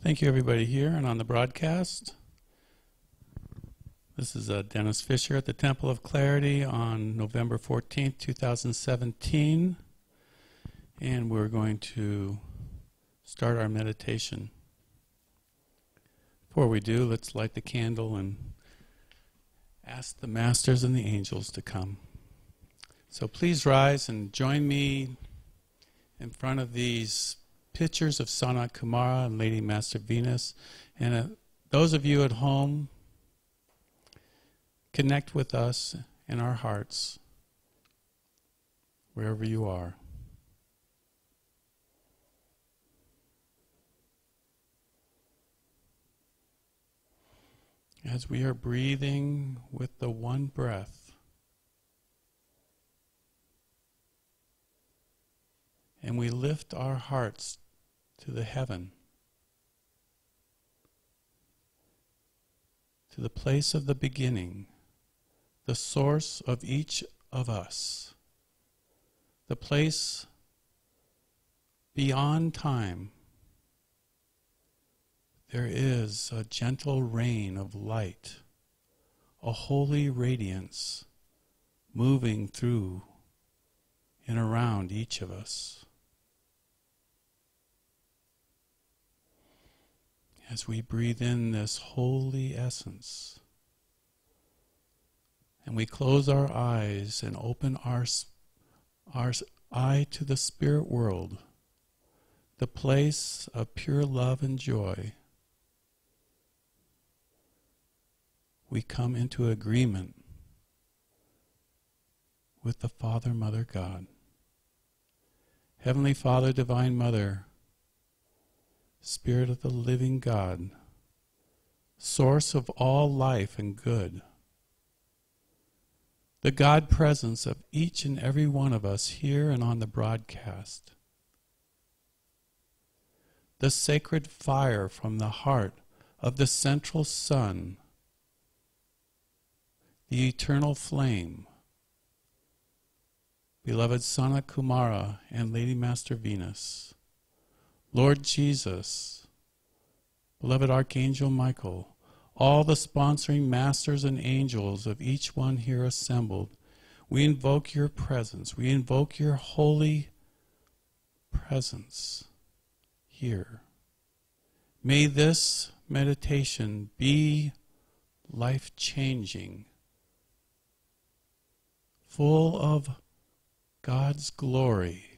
Thank you, everybody here and on the broadcast. This is Dennis Fisher at the Temple of Clarity on November 14th, 2017. And we're going to start our meditation. Before we do, let's light the candle and ask the masters and the angels to come. So please rise and join me in front of these pictures of Sanat Kumara and Lady Master Venus. And those of you at home, connect with us in our hearts, wherever you are. As we are breathing with the one breath, and we lift our hearts to the heaven, to the place of the beginning, the source of each of us, the place beyond time. There is a gentle rain of light, a holy radiance moving through and around each of us. As we breathe in this holy essence, and we close our eyes and open our eye to the spirit world, the place of pure love and joy, we come into agreement with the Father, Mother, God. Heavenly Father, Divine Mother, Spirit of the living God, source of all life and good, the God presence of each and every one of us here and on the broadcast, the sacred fire from the heart of the central sun, the eternal flame, beloved Sanat Kumara and Lady Master Venus, Lord Jesus, beloved Archangel Michael, all the sponsoring masters and angels of each one here assembled, we invoke your presence. We invoke your holy presence here. May this meditation be life-changing, full of God's glory,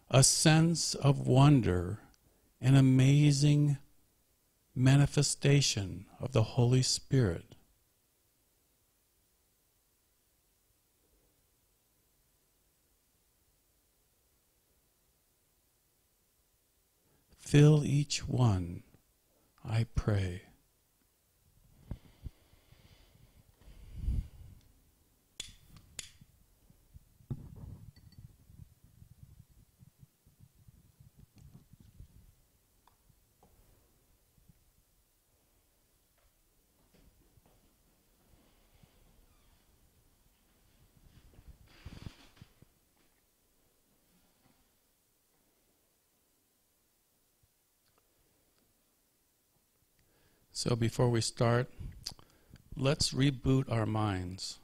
a sense of wonder, an amazing manifestation of the Holy Spirit. Fill each one, I pray. So before we start, let's reboot our minds.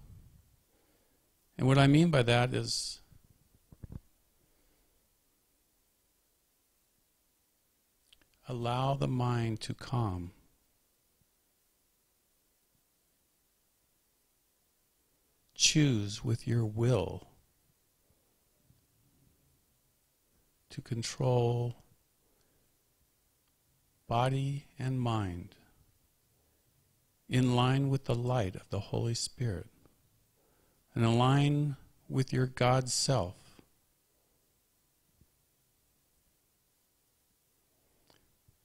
And what I mean by that is allow the mind to calm. Choose with your will to control body and mind in line with the light of the Holy Spirit, and align with your God self.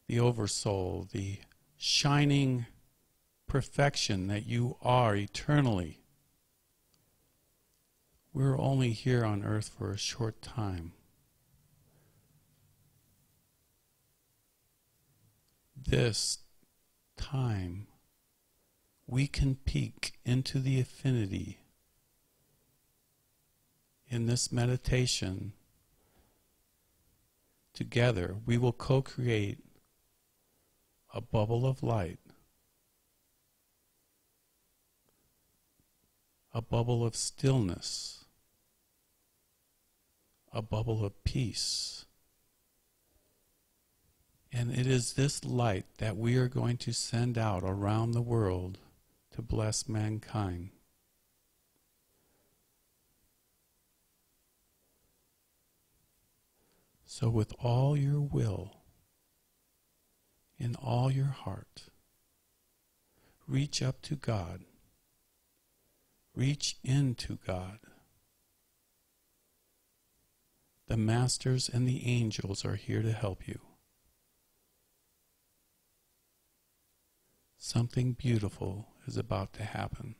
The oversoul, the shining perfection that you are eternally. We're only here on earth for a short time. This time we can peek into the infinity in this meditation. Together we will co-create a bubble of light, a bubble of stillness, a bubble of peace. And it is this light that we are going to send out around the world to bless mankind. So with all your will, in all your heart, reach up to God. Reach into God. The masters and the angels are here to help you. Something beautiful is about to happen.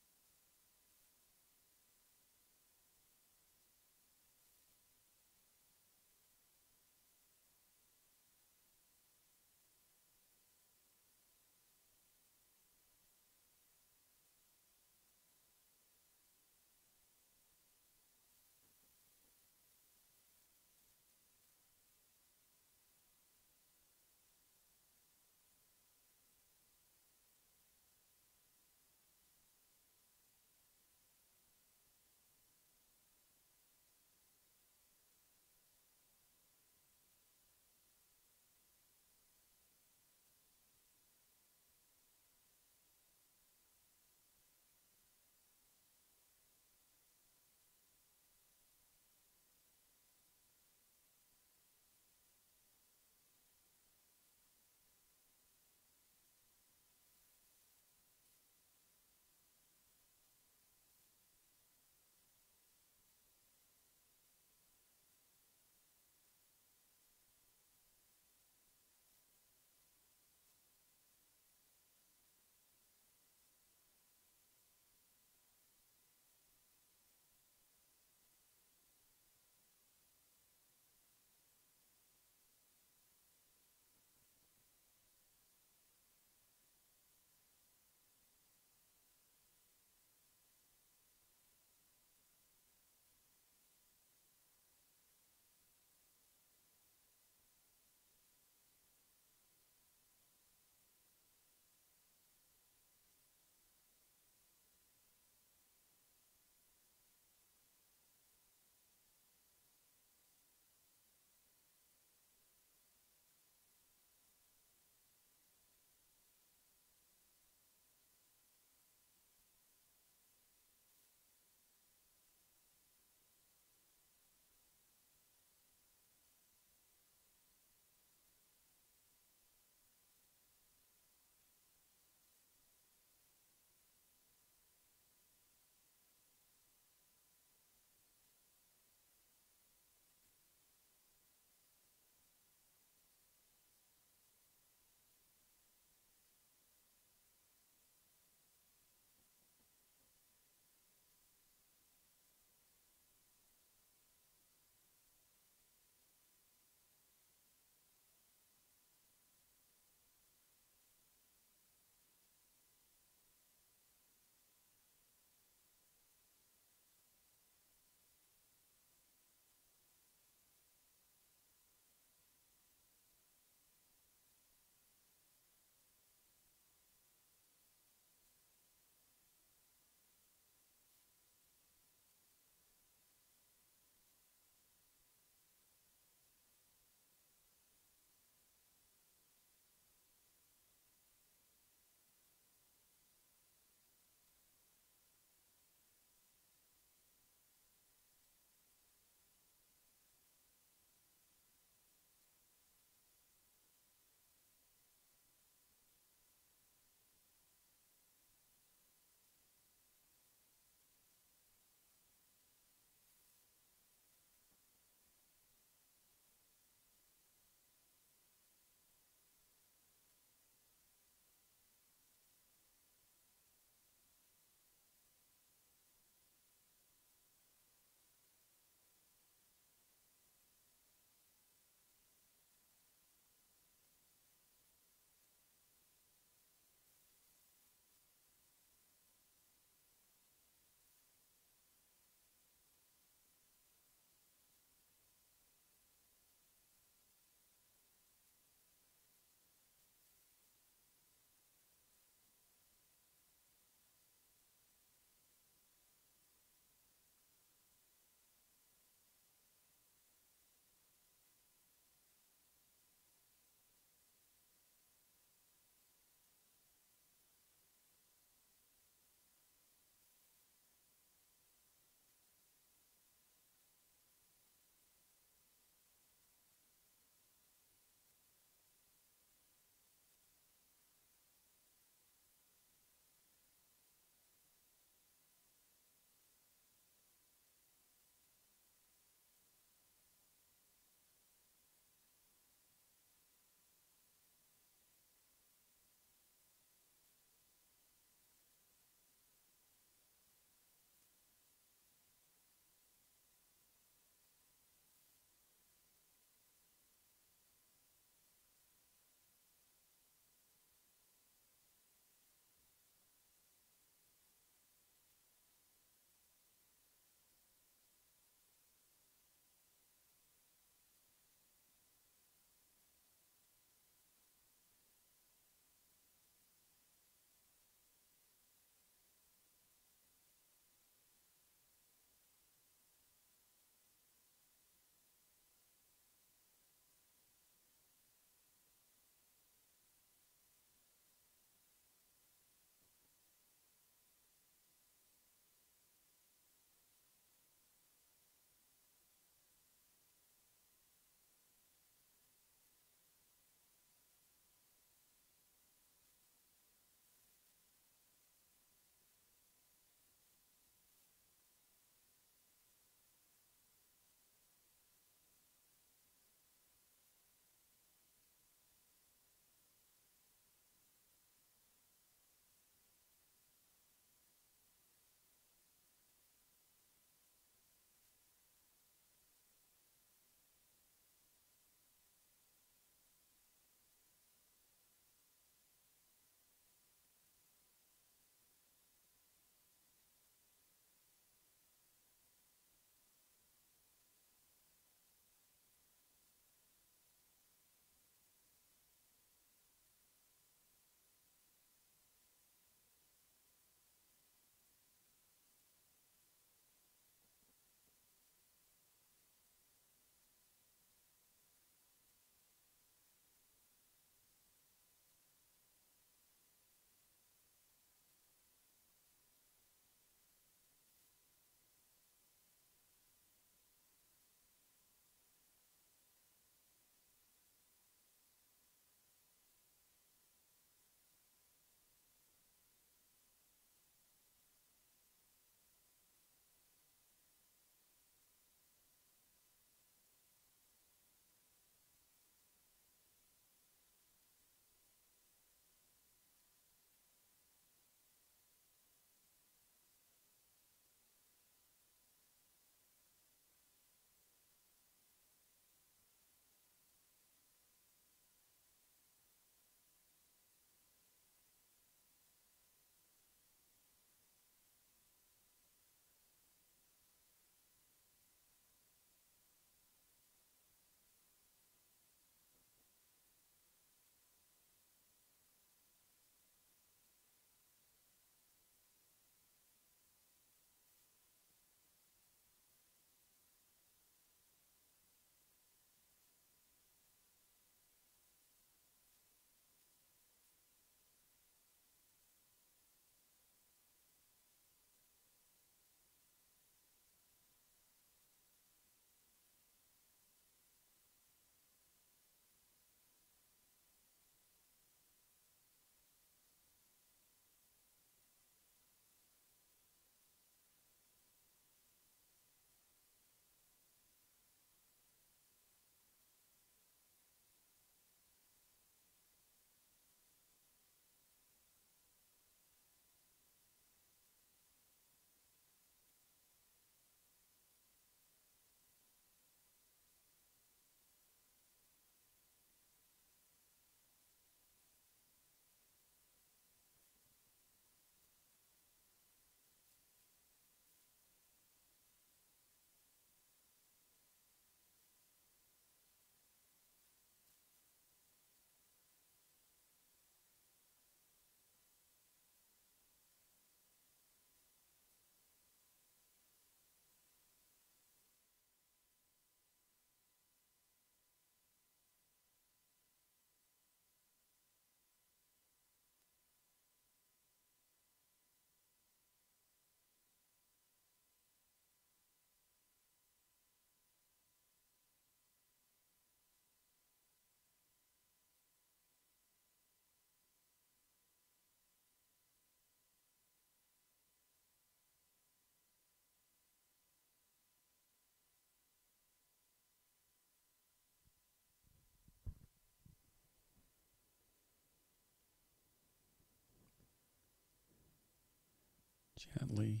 Gently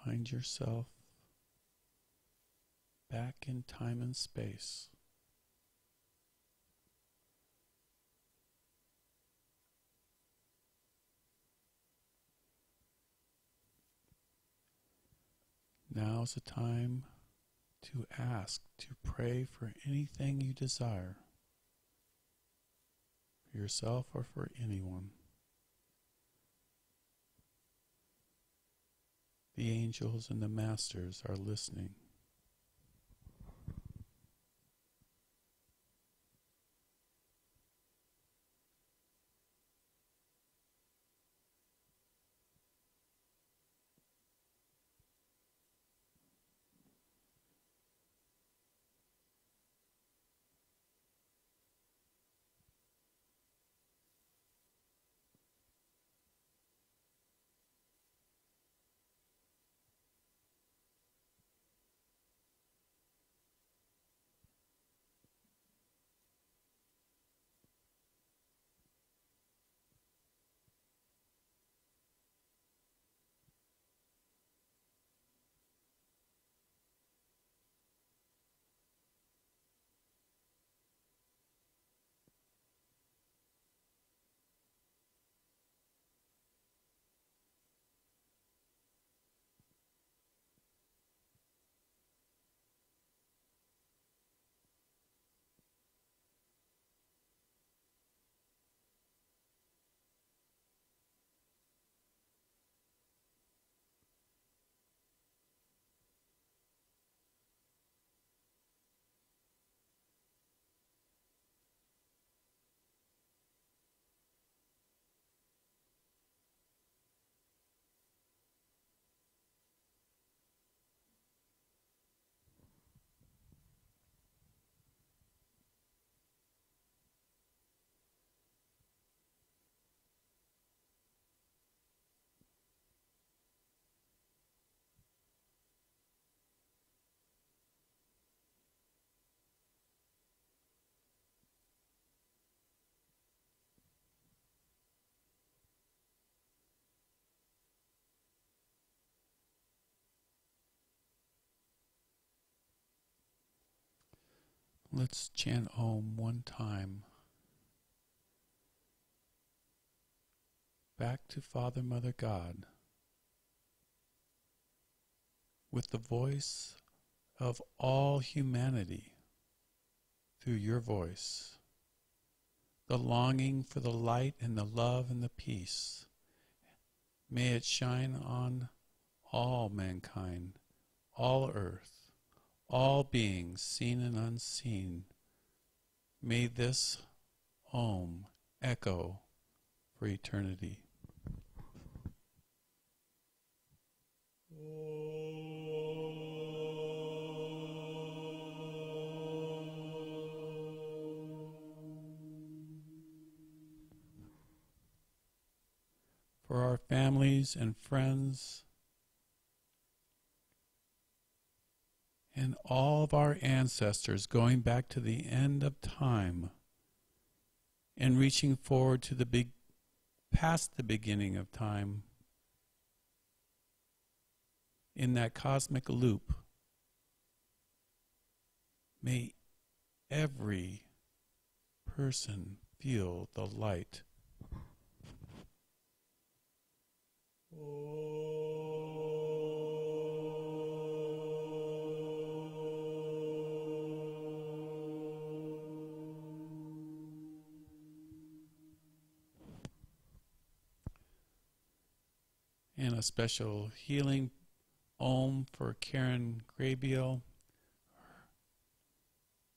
find yourself back in time and space. Now's the time to ask, to pray for anything you desire, for yourself or for anyone. The angels and the masters are listening. Let's chant Om one time. Back to Father, Mother, God, with the voice of all humanity through your voice. The longing for the light and the love and the peace. May it shine on all mankind, all earth, all beings seen and unseen. May this Om echo for eternity. For our families and friends and all of our ancestors going back to the end of time and reaching forward to the past the beginning of time in that cosmic loop. May every person feel the light. And a special healing Om for Karen Grabiel.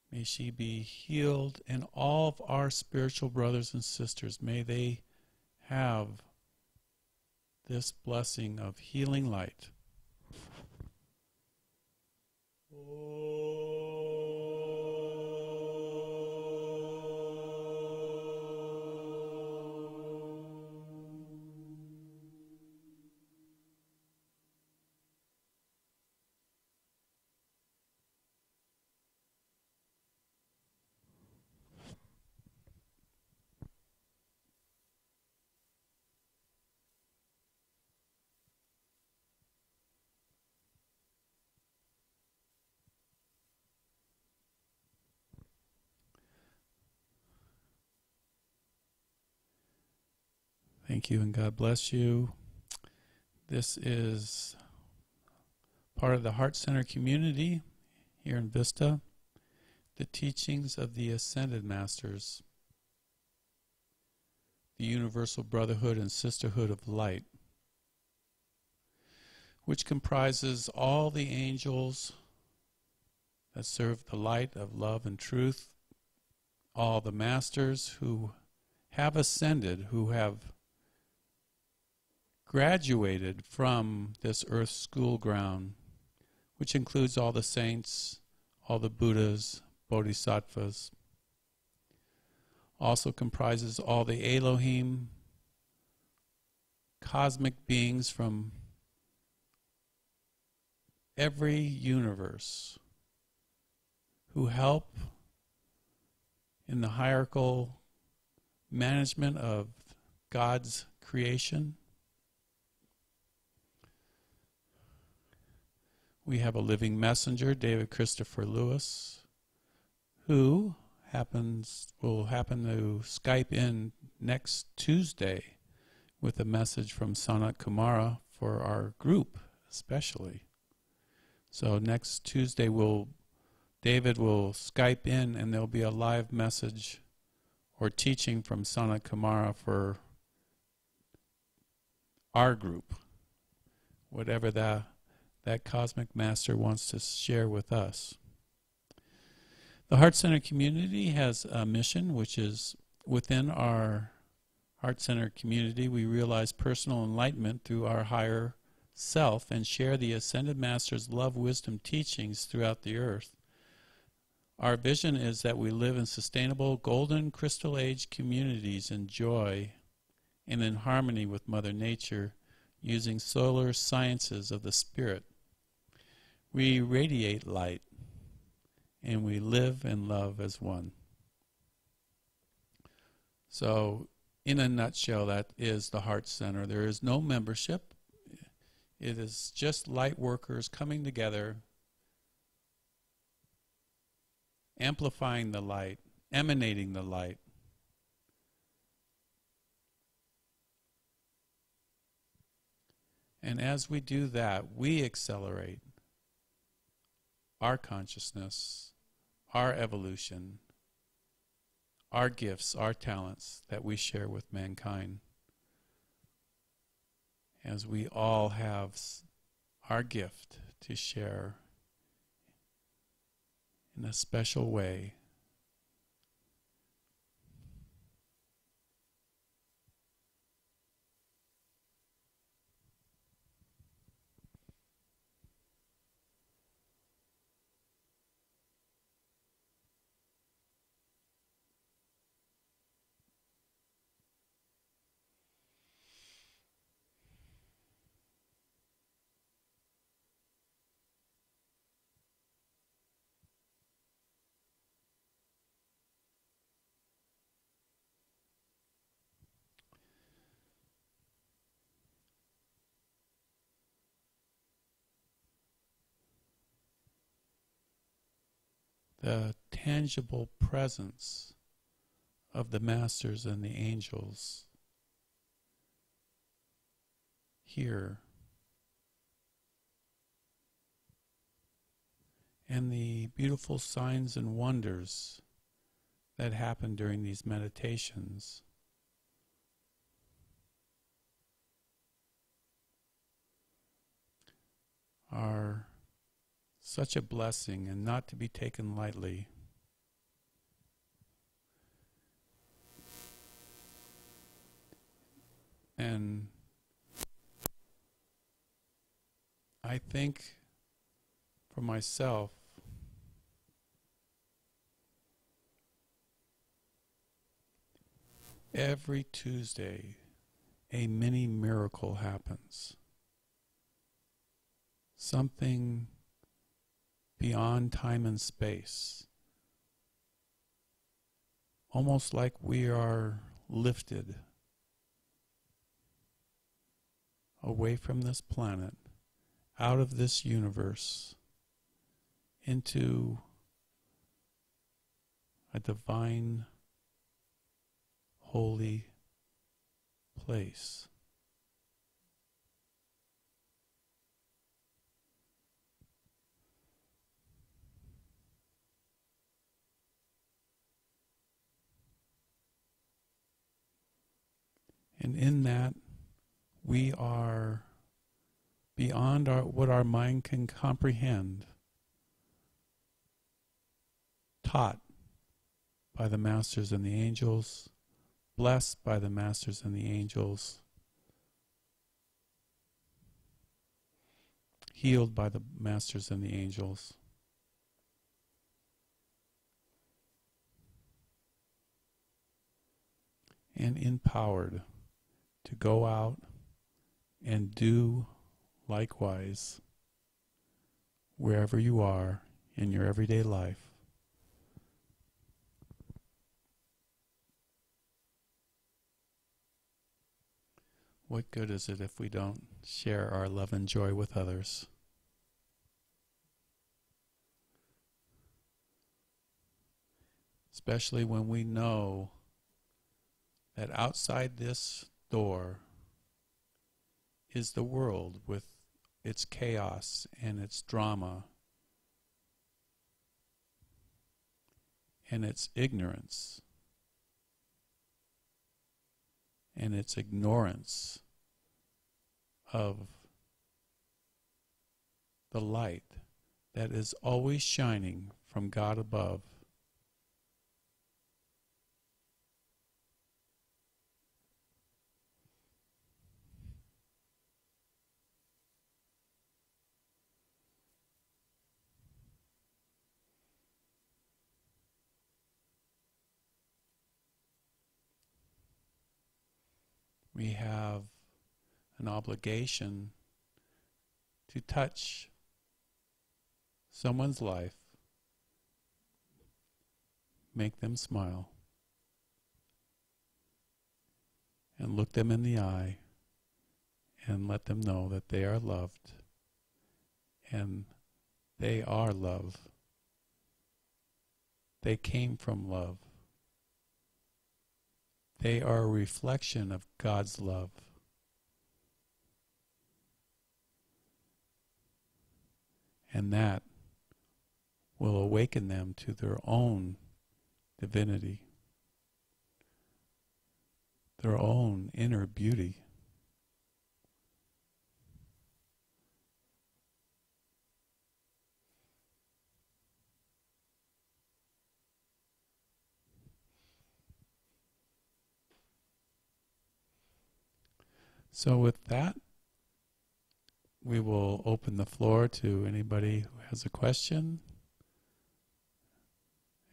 May she be healed, and all of our spiritual brothers and sisters, may they have this blessing of healing light. Thank you and God bless you. This is part of the Heart Center community here in Vista, the teachings of the Ascended Masters, the Universal Brotherhood and Sisterhood of Light, which comprises all the angels that serve the light of love and truth, all the masters who have ascended, who have graduated from this earth school ground, which includes all the saints, all the Buddhas, Bodhisattvas, also comprises all the Elohim, cosmic beings from every universe who help in the hierarchical management of God's creation. We have a living messenger, David Christopher Lewis, who will happen to Skype in next Tuesday with a message from Sanat Kumara for our group especially. So next Tuesday David will Skype in and there'll be a live message or teaching from Sanat Kumara for our group, whatever that cosmic master wants to share with us. The Heart Center community has a mission, which is within our Heart Center community, we realize personal enlightenment through our higher self and share the Ascended Master's love, wisdom teachings throughout the earth. Our vision is that we live in sustainable golden crystal age communities in joy and in harmony with Mother Nature using solar sciences of the spirit. We radiate light and we live and love as one. So, in a nutshell, that is the Heart Center. There is no membership. It is just light workers coming together, amplifying the light, emanating the light. And as we do that, we accelerate our consciousness, our evolution, our gifts, our talents that we share with mankind. As we all have our gift to share in a special way. The tangible presence of the masters and the angels here, and the beautiful signs and wonders that happen during these meditations are such a blessing and not to be taken lightly. And I think for myself, every Tuesday a mini miracle happens. Something beyond time and space. Almost like we are lifted away from this planet, out of this universe, into a divine, holy place. And in that, we are beyond what our mind can comprehend, taught by the masters and the angels, blessed by the masters and the angels, healed by the masters and the angels. And empowered to go out and do likewise wherever you are in your everyday life. What good is it if we don't share our love and joy with others? Especially when we know that outside this door is the world with its chaos and its drama and its ignorance and its ignorance of the light that is always shining from God above. We have an obligation to touch someone's life, make them smile, and look them in the eye and let them know that they are loved and they are love. They came from love. They are a reflection of God's love. And that will awaken them to their own divinity, their own inner beauty. So with that, we will open the floor to anybody who has a question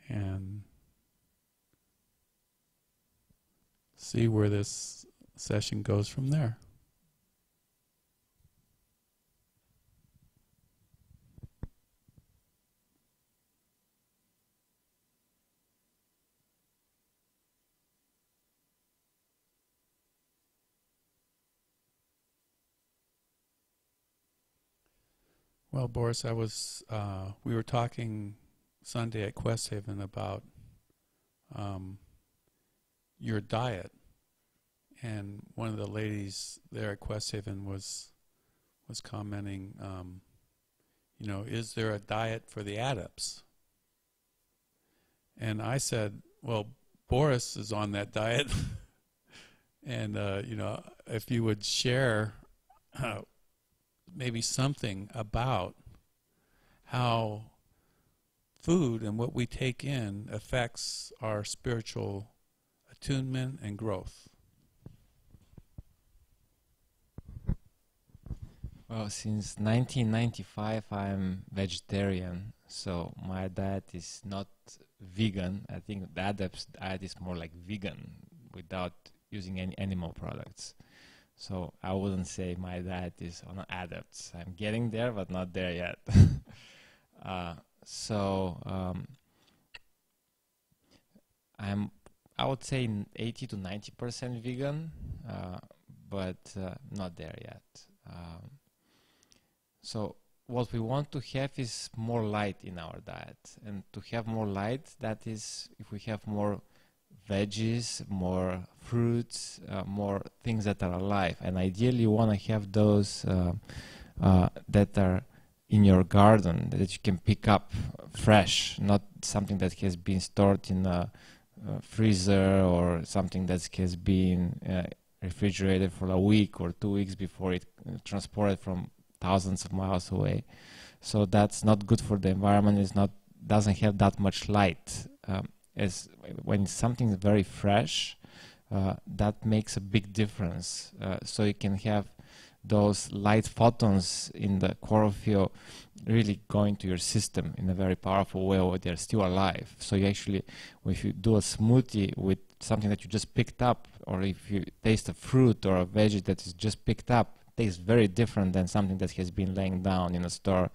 and see where this session goes from there. Well, Boris, we were talking Sunday at Quest Haven about your diet, and one of the ladies there at Quest Haven was commenting, is there a diet for the adepts? And I said, well, Boris is on that diet, and if you would share maybe something about how food and what we take in affects our spiritual attunement and growth. Well, since 1995 I'm vegetarian, so my diet is not vegan. I think the Adept's diet is more like vegan without using any animal products. So I wouldn't say my diet is on Adepts. I'm getting there, but not there yet. I would say 80 to 90% vegan, but not there yet. So what we want to have is more light in our diet, and to have more light, that is, if we have more veggies, more fruits, more things that are alive. And ideally you want to have those that are in your garden, that you can pick up fresh, not something that has been stored in a freezer or something that has been refrigerated for a week or 2 weeks before it transported from thousands of miles away. So that's not good for the environment. It's not, doesn't have that much light. As when something is very fresh, that makes a big difference. So you can have those light photons in the chlorophyll really going to your system in a very powerful way where they're still alive. So you actually, if you do a smoothie with something that you just picked up, or if you taste a fruit or a veggie that is just picked up, it tastes very different than something that has been laying down in a store,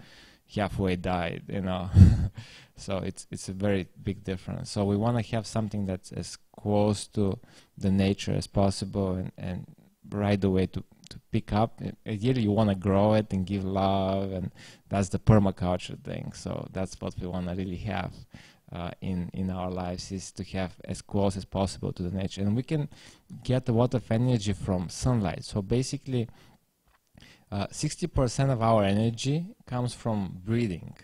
halfway died, you know. So it's a very big difference. So we want to have something that's as close to the nature as possible, and right away to pick up. Ideally you want to grow it and give love, and that's the permaculture thing. So that's what we want to really have in our lives, is to have as close as possible to the nature. And we can get a lot of energy from sunlight. So basically 60% of our energy comes from breathing,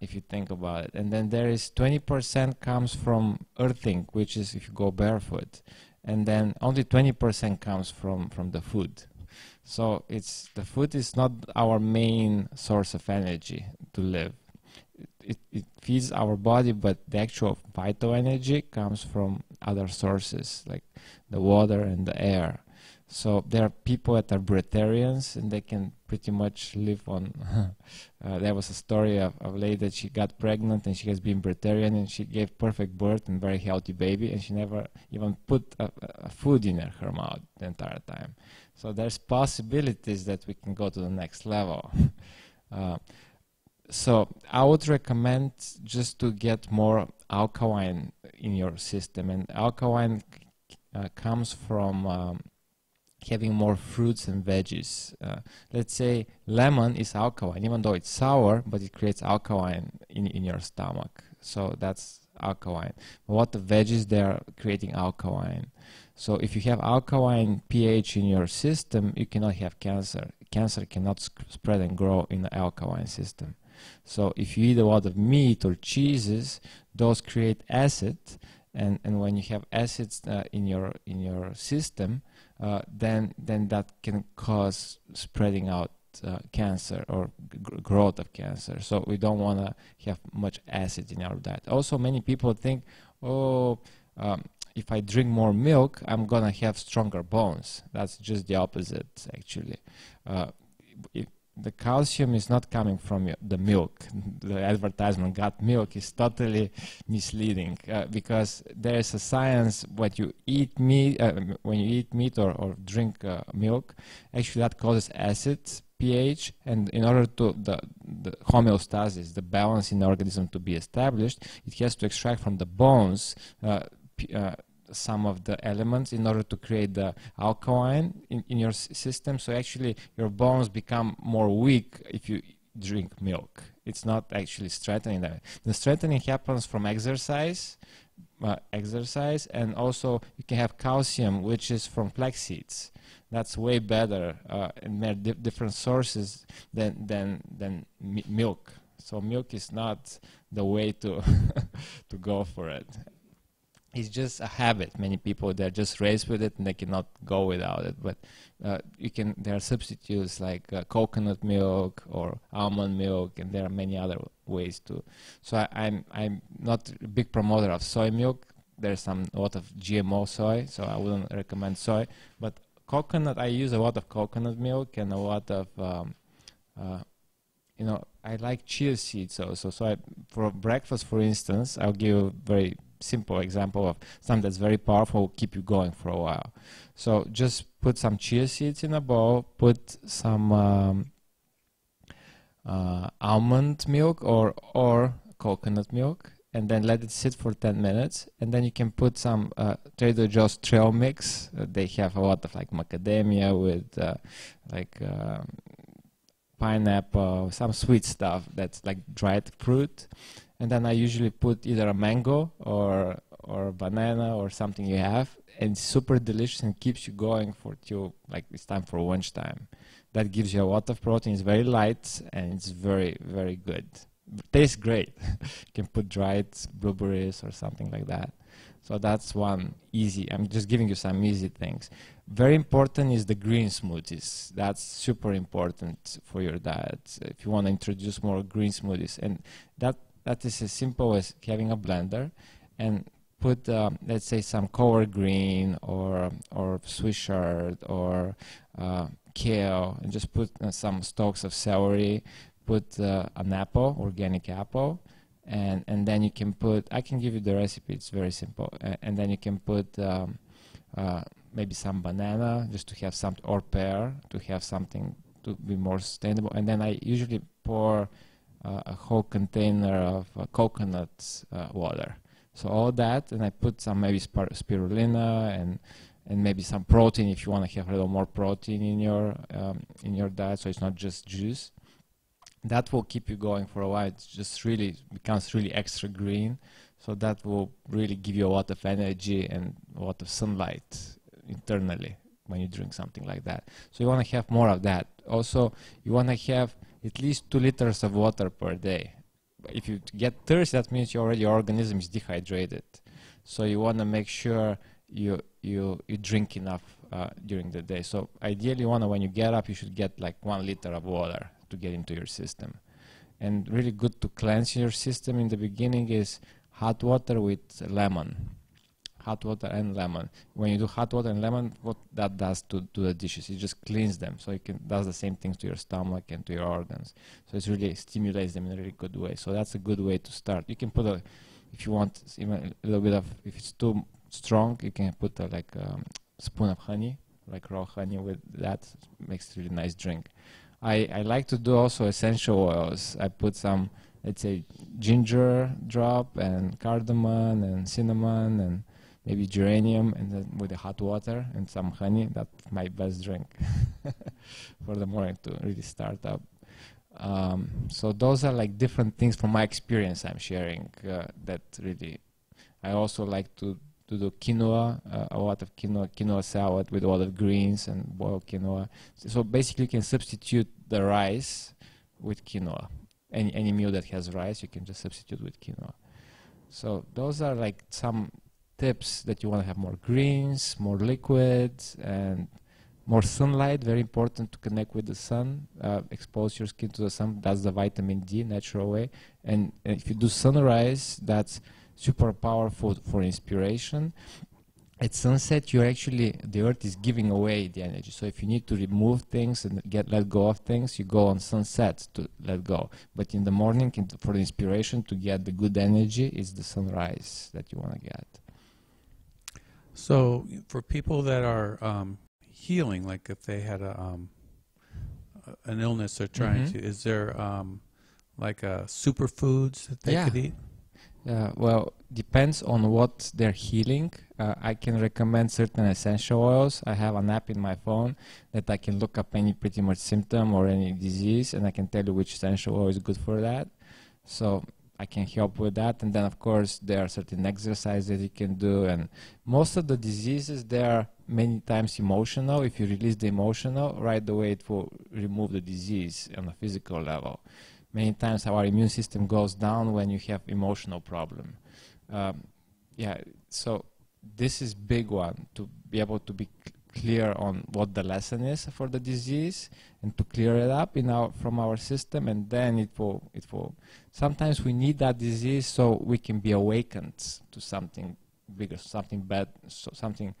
if you think about it. And then there is 20% comes from earthing, which is if you go barefoot. And then only 20% comes from the food. So the food is not our main source of energy to live. It feeds our body, but the actual vital energy comes from other sources like the water and the air. So there are people that are breatharians, and they can pretty much live on there was a story of a lady that she got pregnant and she has been breatharian, and she gave perfect birth and very healthy baby, and she never even put a food in her mouth the entire time. So there's possibilities that we can go to the next level. So I would recommend just to get more alkaline in your system, and alkaline comes from having more fruits and veggies. Let's say lemon is alkaline, even though it's sour, but it creates alkaline in your stomach. So that's alkaline. But what the veggies, they are creating alkaline. So if you have alkaline pH in your system, you cannot have cancer. Cancer cannot spread and grow in the alkaline system. So if you eat a lot of meat or cheeses, those create acid, and when you have acids in your system, then that can cause spreading out cancer or growth of cancer. So we don't want to have much acid in our diet. Also, many people think, if I drink more milk, I'm gonna have stronger bones. That's just the opposite, actually. The calcium is not coming from the milk. The advertisement "got milk" is totally misleading, because there is a science. When you eat meat or drink milk, actually that causes acid pH, and in order to the homeostasis, the balance in the organism to be established, it has to extract from the bones some of the elements in order to create the alkaline in your system. So actually your bones become more weak if you drink milk. It's not actually strengthening them. The strengthening happens from exercise, and also you can have calcium, which is from flax seeds. That's way better, and there are different sources than milk. So milk is not the way to to go for it. It's just a habit. Many people, they're just raised with it and they cannot go without it. But there are substitutes like coconut milk or almond milk, and there are many other ways too. So I'm not a big promoter of soy milk. There's a lot of GMO soy, so I wouldn't recommend soy. But coconut, I use a lot of coconut milk and a lot of I like chia seeds also. So for breakfast, for instance, I'll give a very simple example of something that's very powerful, will keep you going for a while. So just put some chia seeds in a bowl, put some almond milk or coconut milk, and then let it sit for 10 minutes. And then you can put some Trader Joe's trail mix. They have a lot of like macadamia with pineapple, some sweet stuff that's like dried fruit. And then I usually put either a mango or or banana or something you have, and it's super delicious and keeps you going for till like it's time for lunchtime. That gives you a lot of protein. It's very light and it's very, very good. Tastes great. You can put dried blueberries or something like that. So that's one easy. I'm just giving you some easy things. Very important is the green smoothies. That's super important for your diet. If you want to introduce more green smoothies, and that is as simple as having a blender and put, let's say, some cover green or Swiss chard or kale, and just put some stalks of celery. Put an apple, organic apple, and then you can put, I can give you the recipe, it's very simple, and then you can put maybe some banana just to have some, or pear to have something to be more sustainable, and then I usually pour a whole container of coconut water. So all that, and I put some maybe spirulina and maybe some protein if you want to have a little more protein in your diet, so it's not just juice. That will keep you going for a while. It just really becomes really extra green. So that will really give you a lot of energy and a lot of sunlight internally when you drink something like that. So you want to have more of that. Also, you want to have at least 2 liters of water per day. If you get thirsty, that means your organism is dehydrated. So you want to make sure you drink enough during the day. So ideally, when you get up, you should get like 1 liter of water to get into your system. And really good to cleanse your system in the beginning is hot water with lemon. Hot water and lemon. When you do hot water and lemon, what that does to the dishes, it just cleans them. So it does the same things to your stomach and to your organs. So it really stimulates them in a really good way. So that's a good way to start. You can put if you want even a little bit of, if it's too strong, you can put a spoon of honey, like raw honey with that. Makes a really nice drink. I like to do also essential oils. I put some, let's say, ginger drop and cardamom and cinnamon and maybe geranium, and then with the hot water and some honey. That's my best drink for the morning to really start up. So those are like different things from my experience I'm sharing that really. I also like to do quinoa, a lot of quinoa salad with a lot of greens and boiled quinoa. So basically you can substitute the rice with quinoa. Any meal that has rice, you can just substitute with quinoa. So those are like some tips that you want to have more greens, more liquids, and more sunlight. Very important to connect with the sun, expose your skin to the sun. That's the vitamin D, natural way. And if you do sunrise, that's super powerful for inspiration. At sunset, the earth is giving away the energy. So if you need to remove things and let go of things, you go on sunset to let go. But in the morning, for the inspiration to get the good energy, is the sunrise that you want to get. So for people that are healing, like if they had an illness they're trying to, is there like superfoods that they could eat? Well, depends on what they're healing. I can recommend certain essential oils. I have an app in my phone that I can look up any pretty much symptom or any disease, and I can tell you which essential oil is good for that. So I can help with that. And then, of course, there are certain exercises that you can do. And most of the diseases, they are many times emotional. If you release the emotional, right away it will remove the disease on a physical level. Many times our immune system goes down when you have emotional problem. So this is big one, to be able to be clear on what the lesson is for the disease and to clear it up from our system, and then it will. Sometimes we need that disease so we can be awakened to something bigger, something bad, something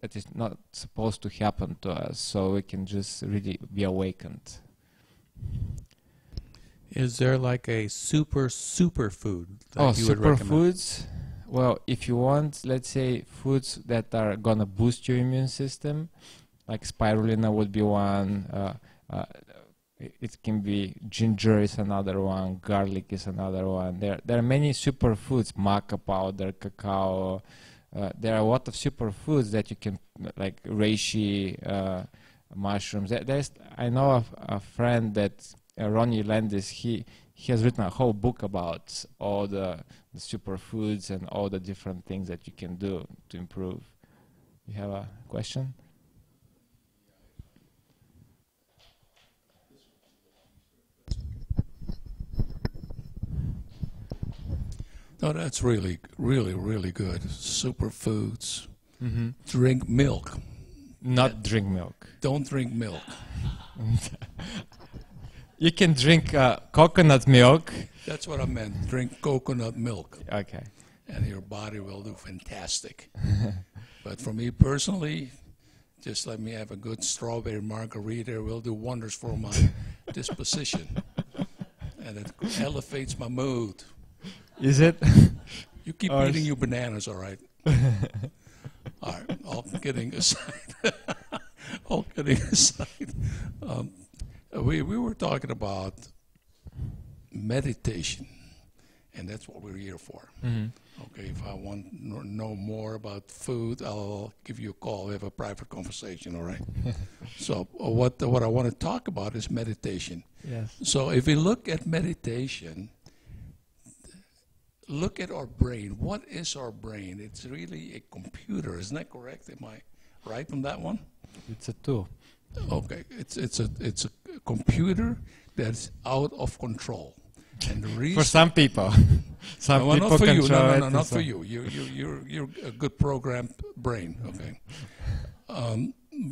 that is not supposed to happen to us, so we can just really be awakened. Is there like a super food that you would recommend? Superfoods? Well, if you want, let's say, foods that are going to boost your immune system, like spirulina would be one. It can be ginger is another one. Garlic is another one. There are many superfoods, maca powder, cacao. There are a lot of superfoods that you can, like reishi, mushrooms. I know of a friend that Ronnie Landis. he has written a whole book about all the superfoods and all the different things that you can do to improve. You have a question? No, that's really, really, really good. Superfoods. Mm-hmm. Drink milk. Not drink milk. Don't drink milk. You can drink coconut milk. That's what I meant. Drink coconut milk. Okay. And your body will do fantastic. But for me personally, just let me have a good strawberry margarita. It will do wonders for my disposition. And it elevates my mood. Is it? You keep Or eating your bananas, all right? All right, all kidding aside. All kidding aside. We were talking about meditation, and that's what we're here for. Mm-hmm. Okay, if I want to know more about food, I'll give you a call. We have a private conversation, all right? So what I want to talk about is meditation. Yes. So if we look at meditation, look at our brain. What is our brain? It's really a computer, isn't that correct? Am I right on that one? It's a tool. Okay, it's a computer that's out of control. And the reason For some people. Some no, people not for you. control it. No, not for you. You're a good programmed brain. Okay,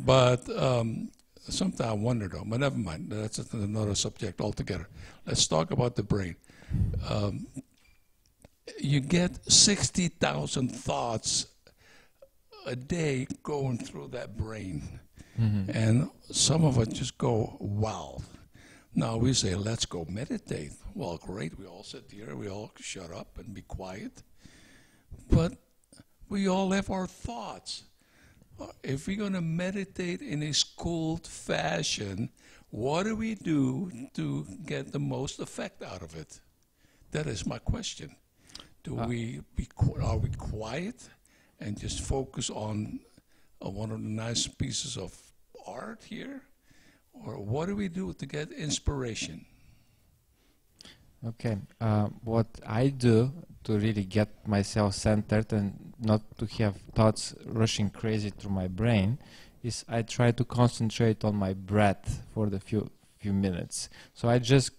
but sometimes I wonder though. But never mind. That's another subject altogether. Let's talk about the brain. You get 60,000 thoughts a day going through that brain. Mm-hmm. And some of it just go wild. Now we say, let's go meditate. Well, great. We all sit here. We all shut up and be quiet. But we all have our thoughts. If we're going to meditate in a schooled fashion, what do we do to get the most effect out of it? That is my question. Are we quiet and just focus on one of the nice pieces of art here? Or what do we do to get inspiration? Okay. What I do to really get myself centered and not to have thoughts rushing crazy through my brain is I try to concentrate on my breath for the few minutes. So I just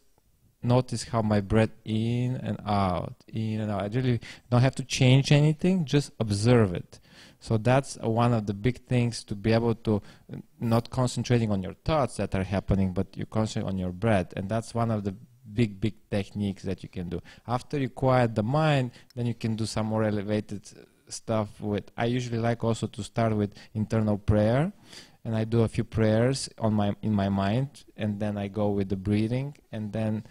notice how my breath in and out. I really don't have to change anything, just observe it. So that's one of the big things, to be able to not concentrating on your thoughts that are happening, but you concentrate on your breath. And that's one of the big techniques that you can do. After you quiet the mind, then you can do some more elevated stuff with, I usually like also to start with internal prayer. And I do a few prayers in my mind, and then I go with the breathing, and then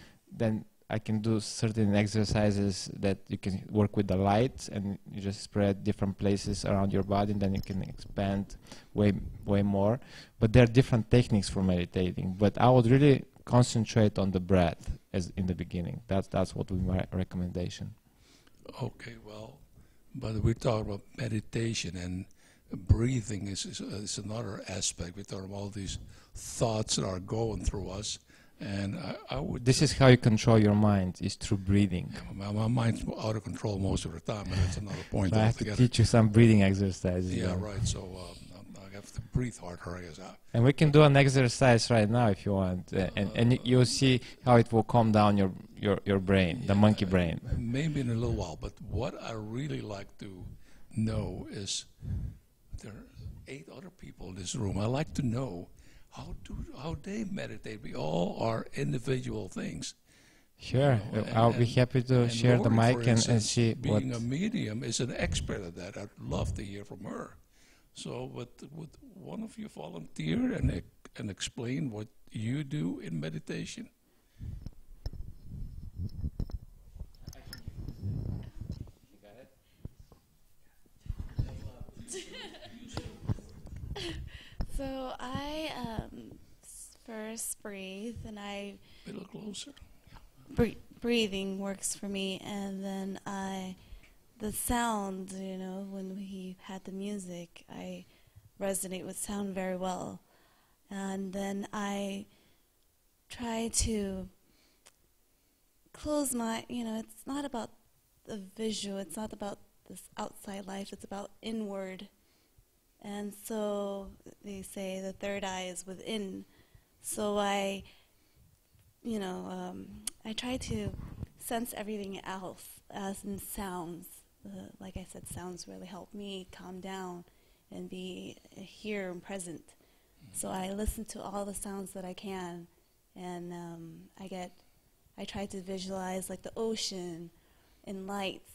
I can do certain exercises that you can work with the light, and you just spread different places around your body, and then you can expand way more. But there are different techniques for meditating. But I would really concentrate on the breath as in the beginning. That's what would be my recommendation. Okay, well, but we talk about meditation, and breathing is another aspect. We talk about all these thoughts that are going through us. And I would. This is how you control your mind, is through breathing. My mind's out of control most of the time, and that's another point So I have to teach you some breathing exercises. Yeah, right. So I have to breathe harder, I guess. And we can do an exercise right now if you want, and you'll see how it will calm down your brain, the monkey brain. Maybe in a little while. But what I really like to know is there are 8 other people in this room. I like to know how they meditate. We all are individual things. Sure, I'll be happy to share the mic and see what. Being a medium is an expert at that. I'd love to hear from her. So, would one of you volunteer and explain what you do in meditation? So I first breathe, and A little closer. Breathing works for me, and then the sound, when we had the music, I resonate with sound very well, and then I try to close my, it's not about the visual, it's not about this outside life, it's about inward. And so they say the third eye is within. So I try to sense everything else as in sounds. Like I said, sounds really help me calm down and be here and present. So I listen to all the sounds that I can, and I try to visualize like the ocean and lights,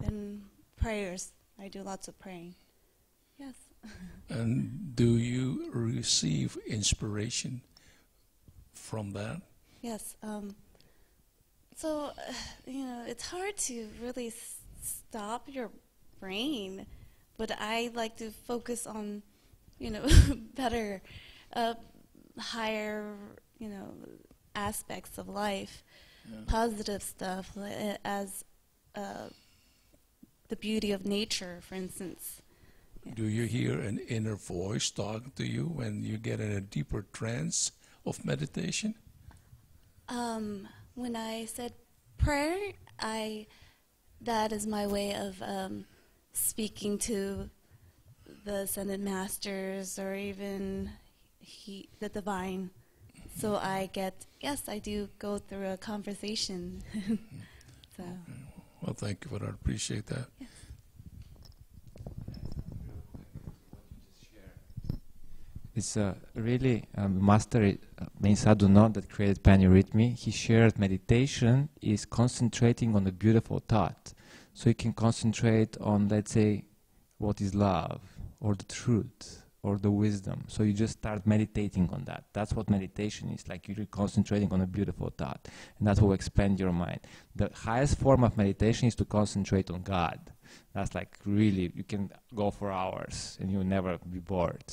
and prayers. I do lots of praying. Yes. And do you receive inspiration from that? Yes. So, it's hard to really stop your brain, but I like to focus on, better, higher, aspects of life, positive stuff, as the beauty of nature, for instance. Yeah. Do you hear an inner voice talking to you when you get in a deeper trance of meditation? When I said prayer, that is my way of speaking to the ascended masters or even the divine. So I do go through a conversation. So. Okay. Well, thank you for that. I appreciate that. Yes. It's really master main sadhu that created Panurithmy. He shared meditation is concentrating on a beautiful thought. So you can concentrate on, let's say, what is love or the truth or the wisdom. So you just start meditating on that. That's what meditation is, like you're concentrating on a beautiful thought. And that will expand your mind. The highest form of meditation is to concentrate on God. That's like really, you can go for hours and you'll never be bored.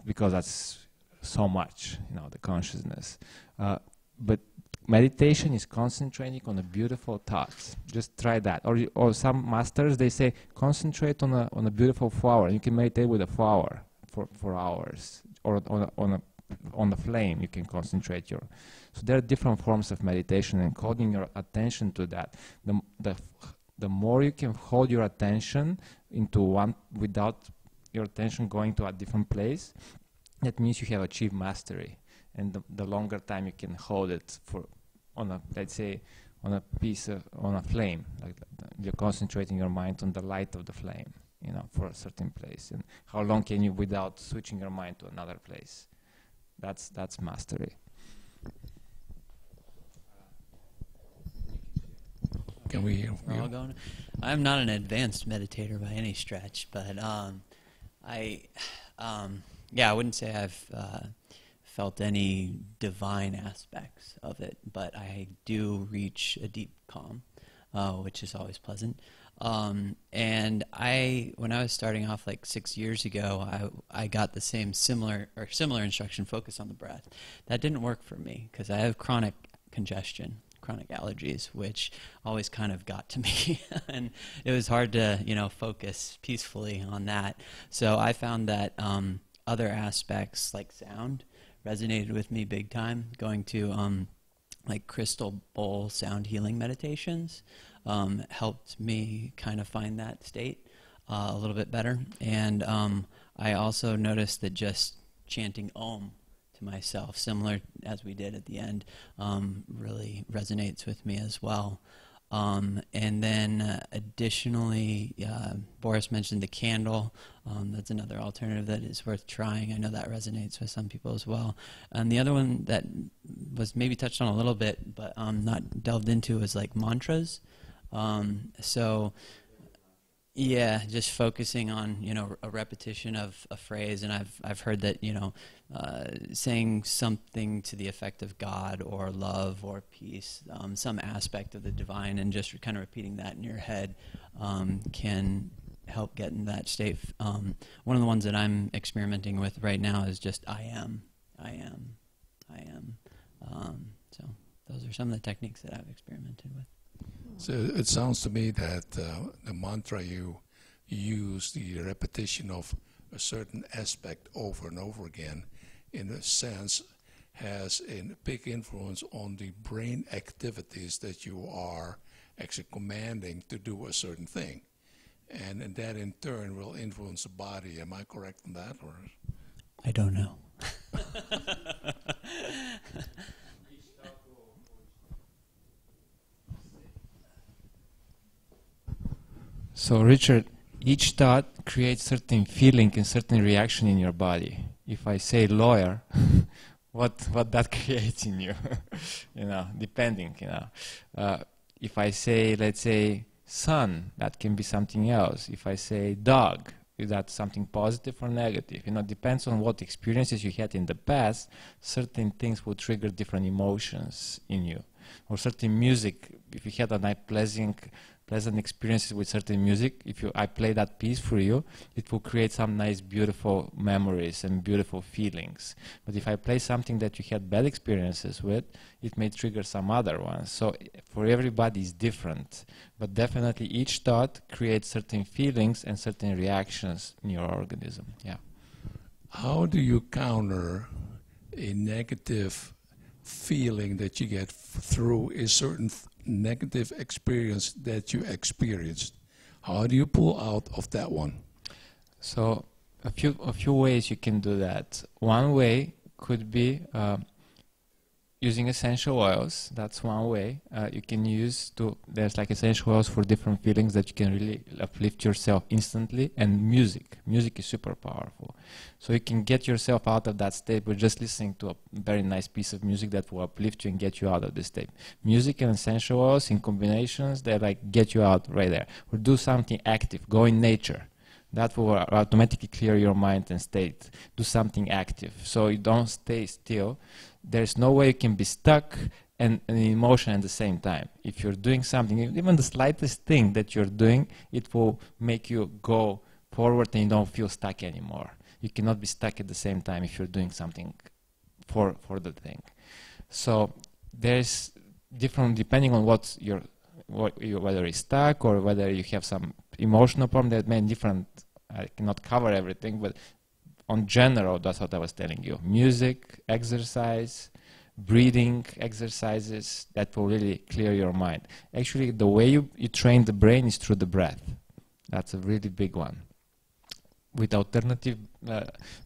Because that's so much, the consciousness. But meditation is concentrating on a beautiful thoughts. Just try that. Or some masters, they say, concentrate on a beautiful flower. You can meditate with a flower for hours. Or on a flame, you can concentrate So there are different forms of meditation, and holding your attention to that. The more you can hold your attention into one without your attention going to a different place, that means you have achieved mastery. And the longer time you can hold it on a flame, like you're concentrating your mind on the light of the flame, for a certain place. And how long can you without switching your mind to another place? That's mastery. Can we hear from you? I'm not an advanced meditator by any stretch, but I wouldn't say I've felt any divine aspects of it, but I do reach a deep calm, which is always pleasant. And when I was starting off like 6 years ago, I got the similar instruction, focus on the breath. That didn't work for me because I have chronic congestion, chronic allergies, which always kind of got to me. And it was hard to, focus peacefully on that. So I found that other aspects like sound resonated with me big time. Going to like crystal bowl sound healing meditations helped me kind of find that state a little bit better. And I also noticed that just chanting Om to myself, similar as we did at the end, really resonates with me as well. And then additionally, Boris mentioned the candle. That's another alternative that is worth trying. I know that resonates with some people as well. And the other one that was maybe touched on a little bit, but not delved into, is like mantras. So yeah, just focusing on, a repetition of a phrase. And I've heard that, saying something to the effect of God or love or peace, some aspect of the divine, and just kind of repeating that in your head can help get in that state. One of the ones that I'm experimenting with right now is just I am. So those are some of the techniques that I've experimented with. So it sounds to me that the mantra you use, the repetition of a certain aspect over and over again, in a sense, has a big influence on the brain activities that you are actually commanding to do a certain thing. And that in turn will influence the body. Am I correct in that? Or? I don't know. So Richard, each thought creates certain feeling and certain reaction in your body. If I say lawyer, what that creates in you, depending, if I say, let's say, sun, that can be something else. If I say dog, is that something positive or negative? Depends on what experiences you had in the past. Certain things will trigger different emotions in you. Or certain music, if you had a nice pleasant experiences with certain music, I play that piece for you, it will create some nice beautiful memories and beautiful feelings. But if I play something that you had bad experiences with, it may trigger some other ones. So for everybody is different, but definitely each thought creates certain feelings and certain reactions in your organism. Yeah. How do you counter a negative feeling that you get through a certain negative experience that you experienced? How do you pull out of that one? So a few ways you can do that. One way could be using essential oils. That's one way you can use there's like essential oils for different feelings that you can really uplift yourself instantly. And music is super powerful. So you can get yourself out of that state with just listening to a very nice piece of music that will uplift you and get you out of this state. Music and essential oils in combinations, they like get you out right there. Or do something active, go in nature. That will automatically clear your mind and state. Do something active, so you don't stay still. There's no way you can be stuck and in emotion at the same time. If you're doing something, even the slightest thing that you're doing, it will make you go forward and you don't feel stuck anymore. You cannot be stuck at the same time if you're doing something for the thing. So there's different, depending on whether it's stuck or whether you have some emotional problem. There are many different, I cannot cover everything, but on general, that's what I was telling you. Music, exercise, breathing exercises, that will really clear your mind. Actually, the way you train the brain is through the breath. That's a really big one. With alternative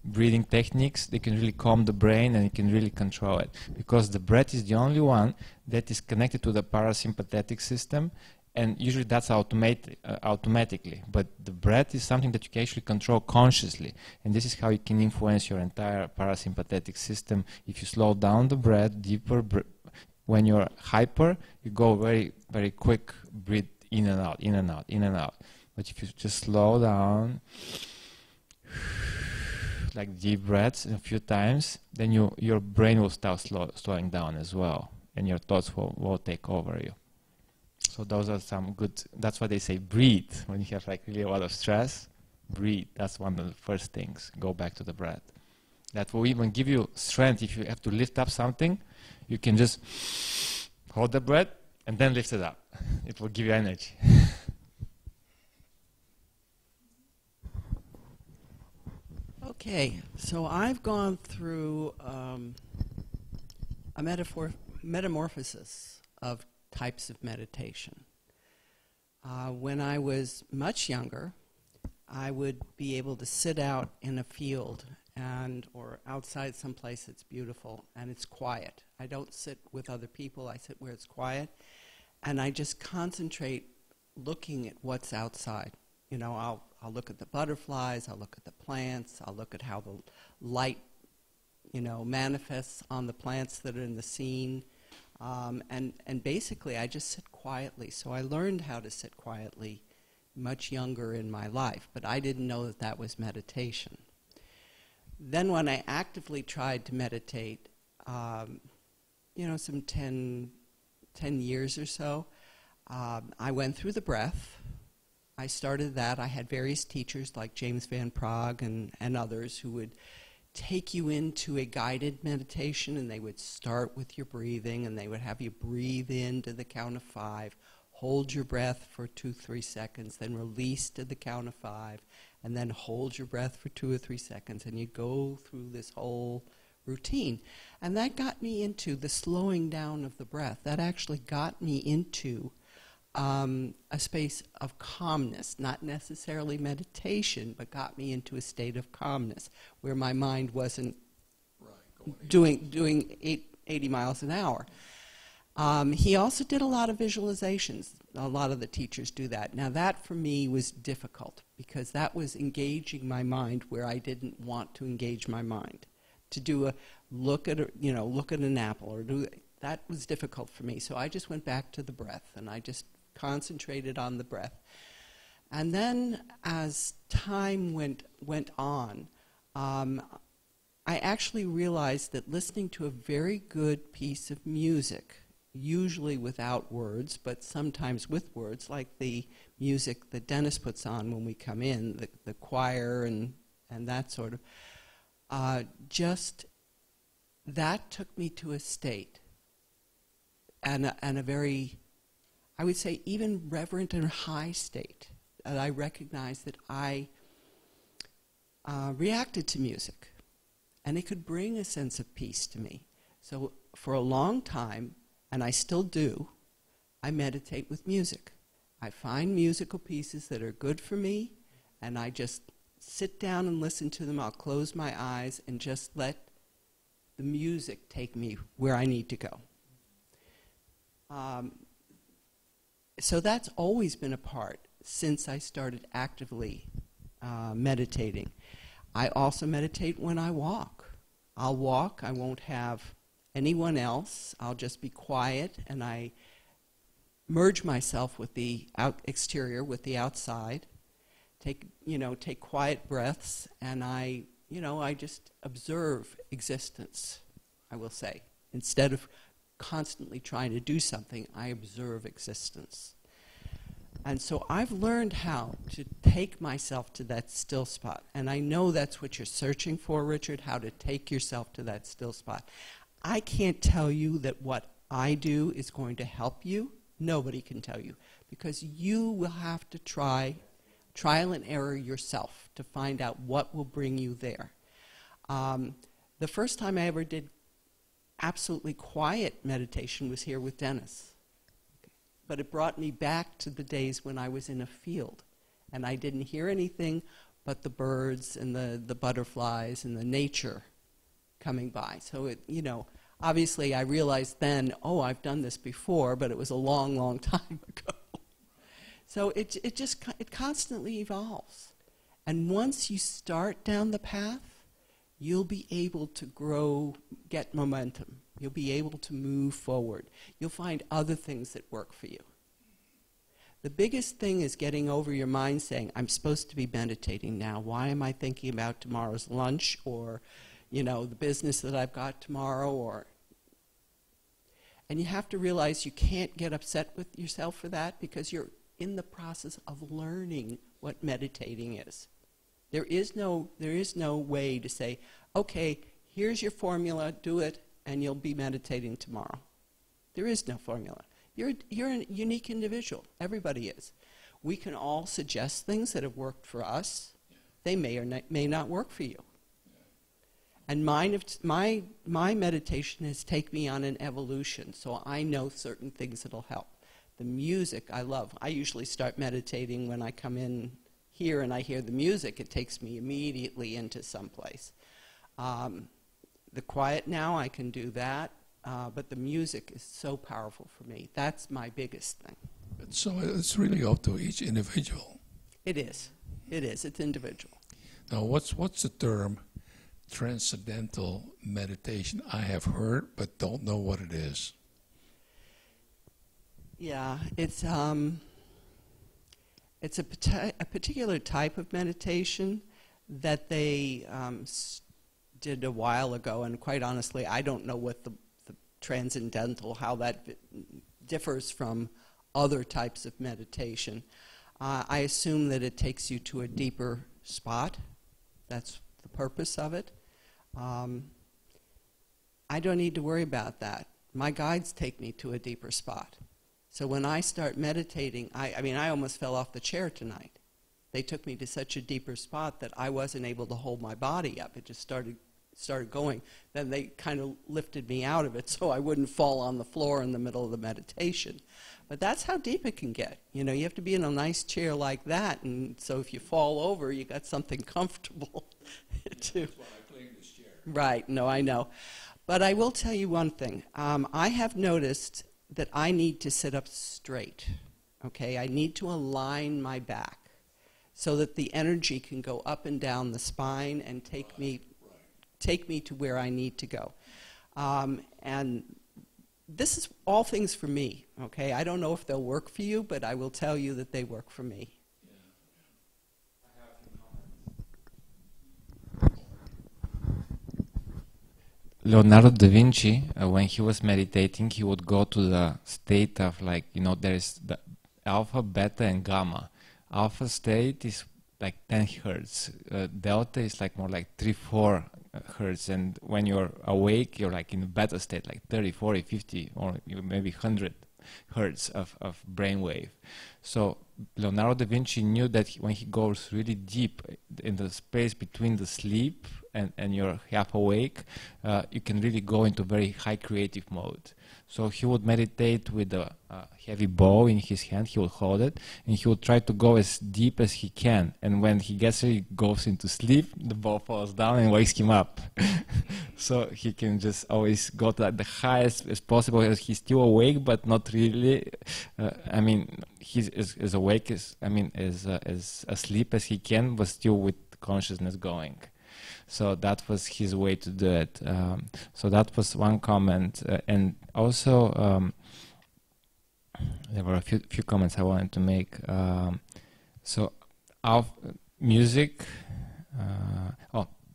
breathing techniques, they can really calm the brain and you can really control it. Because the breath is the only one that is connected to the parasympathetic system, and usually that's automatically. But the breath is something that you can actually control consciously. And this is how you can influence your entire parasympathetic system. If you slow down the breath, deeper, when you're hyper, you go very, very quick, breathe in and out, in and out, in and out. But if you just slow down, like deep breaths a few times, then your brain will start slowing down as well, and your thoughts will take over you. So those are some good, that's why they say breathe. When you have like really a lot of stress, breathe. That's one of the first things. Go back to the breath. That will even give you strength. If you have to lift up something, you can just hold the breath and then lift it up. It will give you energy. Okay, so I've gone through a metamorphosis of types of meditation. When I was much younger, I would be able to sit out in a field or outside someplace that's beautiful and it's quiet. I don't sit with other people, I sit where it's quiet, and I just concentrate looking at what's outside. I'll look at the butterflies, I'll look at the plants, I'll look at how the light, manifests on the plants that are in the scene. And basically, I just sit quietly. So I learned how to sit quietly much younger in my life, but I didn't know that that was meditation. Then when I actively tried to meditate, some 10 years or so, I went through the breath. I started that. I had various teachers like James Van Praagh and others who would take you into a guided meditation, and they would start with your breathing, and they would have you breathe in to the count of 5, hold your breath for 2-3 seconds, then release to the count of 5, and then hold your breath for 2 or 3 seconds, and you'd go through this whole routine. And that got me into the slowing down of the breath. That actually got me into a space of calmness, not necessarily meditation, but got me into a state of calmness where my mind wasn't doing 80 miles an hour. He also did a lot of visualizations. A lot of the teachers do that. Now that for me was difficult because that was engaging my mind where I didn't want to engage my mind. To do a look at an apple or that was difficult for me. So I just went back to the breath and I just concentrated on the breath. And then as time went on, I actually realized that listening to a very good piece of music, usually without words, but sometimes with words, like the music that Dennis puts on when we come in, the choir and that sort of, just that took me to a state and a very, I would say, even reverent and high state. And I recognized that I reacted to music, and it could bring a sense of peace to me. So for a long time, and I still do, I meditate with music. I find musical pieces that are good for me, and I just sit down and listen to them. I'll close my eyes and just let the music take me where I need to go. So that's always been a part since I started actively meditating. I also meditate when I walk. I'll walk, I won't have anyone else, I'll just be quiet, and I merge myself with the exterior, with the outside, take quiet breaths, and I just observe existence, I will say. Instead of constantly trying to do something, I observe existence. And so I've learned how to take myself to that still spot. And I know that's what you're searching for, Richard, how to take yourself to that still spot. I can't tell you that what I do is going to help you. Nobody can tell you. Because you will have to trial and error yourself to find out what will bring you there. The first time I ever did absolutely quiet meditation was here with Dennis. But it brought me back to the days when I was in a field and I didn't hear anything but the birds and the butterflies and the nature coming by. So obviously I realized then, I've done this before, but it was a long, long time ago. So it constantly evolves. And once you start down the path, you'll be able to grow, get momentum. You'll be able to move forward. You'll find other things that work for you. The biggest thing is getting over your mind saying, I'm supposed to be meditating now. Why am I thinking about tomorrow's lunch or, the business that I've got tomorrow? And you have to realize you can't get upset with yourself for that because you're in the process of learning what meditating is. There is no way to say, okay, here's your formula, do it, and you'll be meditating tomorrow. There is no formula. You're a unique individual. Everybody is. We can all suggest things that have worked for us. They may or may not work for you. And my meditation has taken me on an evolution, so I know certain things that'll help. The music I love. I usually start meditating when I come in here and I hear the music. It takes me immediately into someplace. The quiet now, I can do that, but the music is so powerful for me. That's my biggest thing. So it's really up to each individual. It is. It's individual. Now, what's the term transcendental meditation? I have heard, but don't know what it is. Yeah, it's a particular type of meditation that they did a while ago, and quite honestly, I don't know what the transcendental, how that differs from other types of meditation. I assume that it takes you to a deeper spot. That's the purpose of it. I don't need to worry about that. My guides take me to a deeper spot. So when I start meditating, I almost fell off the chair tonight. They took me to such a deeper spot that I wasn't able to hold my body up. It just started started going, then they kind of lifted me out of it so I wouldn't fall on the floor in the middle of the meditation. But that's how deep it can get. You know, you have to be in a nice chair like that, and so if you fall over, you got something comfortable to. That's why I cleaned this chair. Right, no, I know. But I will tell you one thing. I have noticed that I need to sit up straight, okay? I need to align my back so that the energy can go up and down the spine and take me to where I need to go. And this is all things for me, okay? I don't know if they'll work for you, but I will tell you that they work for me. Leonardo da Vinci, when he was meditating, he would go to the state of, like, you know, there is the alpha, beta, and gamma. Alpha state is like 10 hertz. Delta is like more like 3-4 hertz. And when you're awake, you're like in the beta state, like 30, 40, 50, or maybe 100 hertz of brainwave. So Leonardo da Vinci knew that when he goes really deep in the space between the sleep and you're half awake, you can really go into very high creative mode. So he would meditate with a heavy bow in his hand, he would hold it, and he would try to go as deep as he can. And when he goes into sleep, the bow falls down and wakes him up. So he can just always go to the highest as possible. He's still awake, but not really. I mean, he's as awake as asleep as he can, but still with consciousness going. So that was his way to do it. So that was one comment, and also there were a few comments I wanted to make. So our music,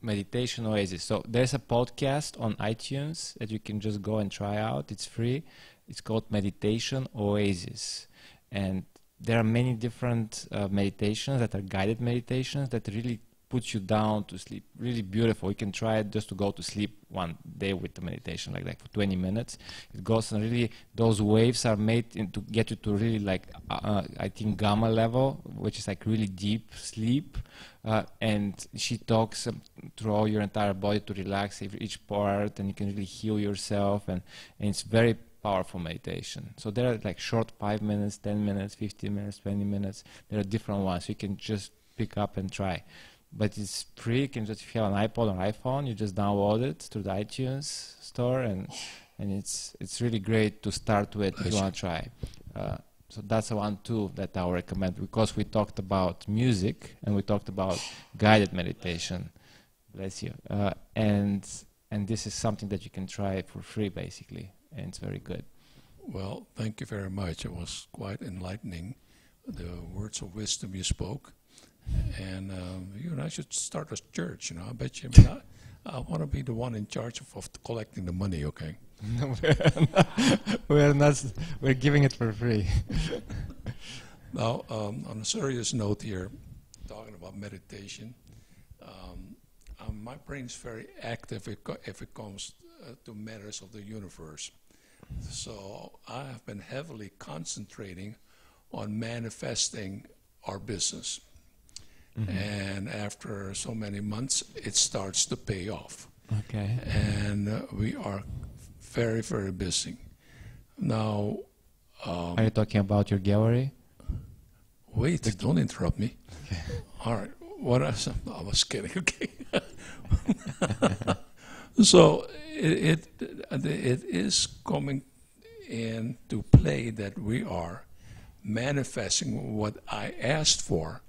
meditation oasis. So there's a podcast on iTunes that you can just go and try out. It's free. It's called Meditation Oasis, and there are many different meditations that are guided meditations that really puts you down to sleep. Really beautiful. You can try it just to go to sleep one day with the meditation like that for 20 minutes. It goes and really, those waves are made to get you to really like, I think gamma level, which is like really deep sleep. And she talks through your entire body to relax each part, and you can really heal yourself. And it's very powerful meditation. So there are like short 5 minutes, 10 minutes, 15 minutes, 20 minutes. There are different ones. You can just pick up and try. But it's free. You can just, if you have an iPod or iPhone, you just download it through the iTunes store, and it's really great to start with if you want to try. So that's the one too that I would recommend, because we talked about music and we talked about guided meditation. Bless you. And this is something that you can try for free, basically, and it's very good. Well, thank you very much. It was quite enlightening, the words of wisdom you spoke. And you and I should start a church, you know. I bet you. I want to be the one in charge of collecting the money, okay? No, we're not. We're giving it for free. Now, on a serious note here, talking about meditation, my brain is very active if it comes to matters of the universe. So I have been heavily concentrating on manifesting our business. Mm-hmm. And after so many months, it starts to pay off. Okay. And we are very, very busy. Now... are you talking about your gallery? Wait, don't interrupt me. Okay. All right. I was kidding, okay. So it is coming into play that we are manifesting what I asked for.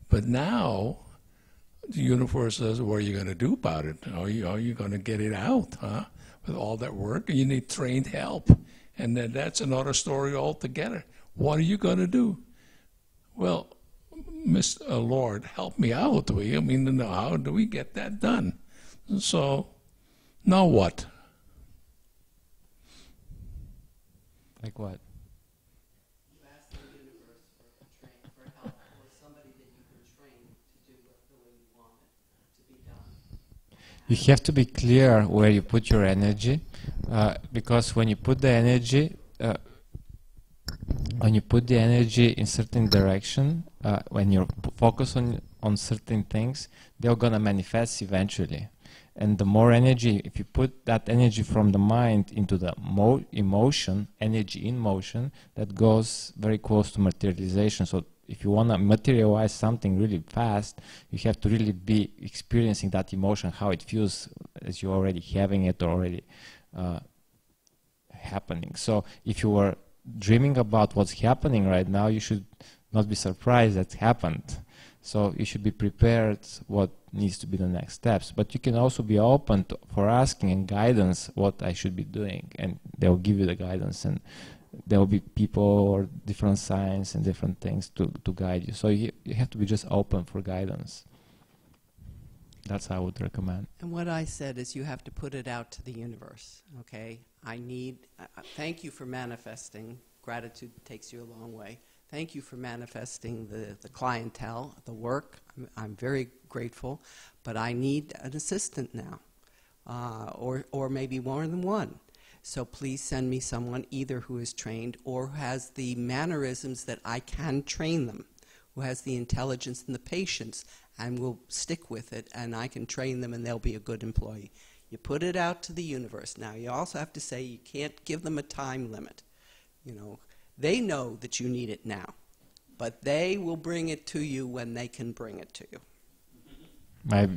But now the universe says, what are you going to do about it? Are you going to get it out, huh? With all that work, you need trained help. And then that's another story altogether. What are you going to do? Well, Mr. Lord, help me out. I mean, how do we get that done? So, now what? Like what? You ask the universe for help, or somebody that you can train to do it the way you want it to be done. You have to be clear where you put your energy, because when you put the energy, in certain direction, when you focus on certain things, they're gonna manifest eventually. And the more energy, if you put that energy from the mind into the emotion, energy in motion, that goes very close to materialization. So if you want to materialize something really fast, you have to really be experiencing that emotion, how it feels as you're already having it or already happening. So if you were dreaming about what's happening right now, you should not be surprised that happened. So you should be prepared what needs to be the next steps. But you can also be open for asking and guidance what I should be doing, and they'll give you the guidance, and there will be people or different signs and different things to guide you. So you have to be just open for guidance. That's how I would recommend. And what I said is you have to put it out to the universe, okay? Thank you for manifesting. Gratitude takes you a long way. Thank you for manifesting the clientele, the work. I'm very grateful, but I need an assistant now, or maybe more than one. So please send me someone either who is trained or has the mannerisms that I can train them, who has the intelligence and the patience and will stick with it, and I can train them and they'll be a good employee. You put it out to the universe. Now, you also have to say you can't give them a time limit. You know, they know that you need it now, but they will bring it to you when they can bring it to you.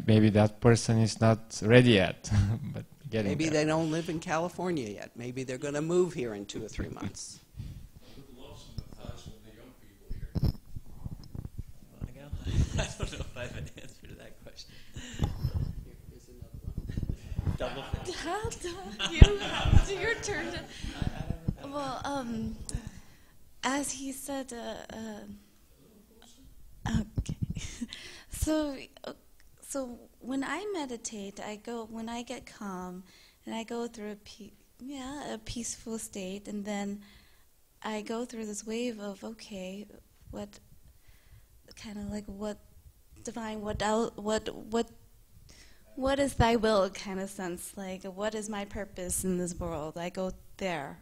Maybe that person is not ready yet, but getting Maybe there. they don't live in California yet. Maybe they're going to move here in 2 or 3 months. I don't know if I have an answer to that question. Here's another one. Double It's your turn. Well, as he said, okay. So when I meditate, when I get calm, and I go through a peaceful state, and then I go through this wave of, okay, what divine, what is thy will kind of sense, like what is my purpose in this world? I go there.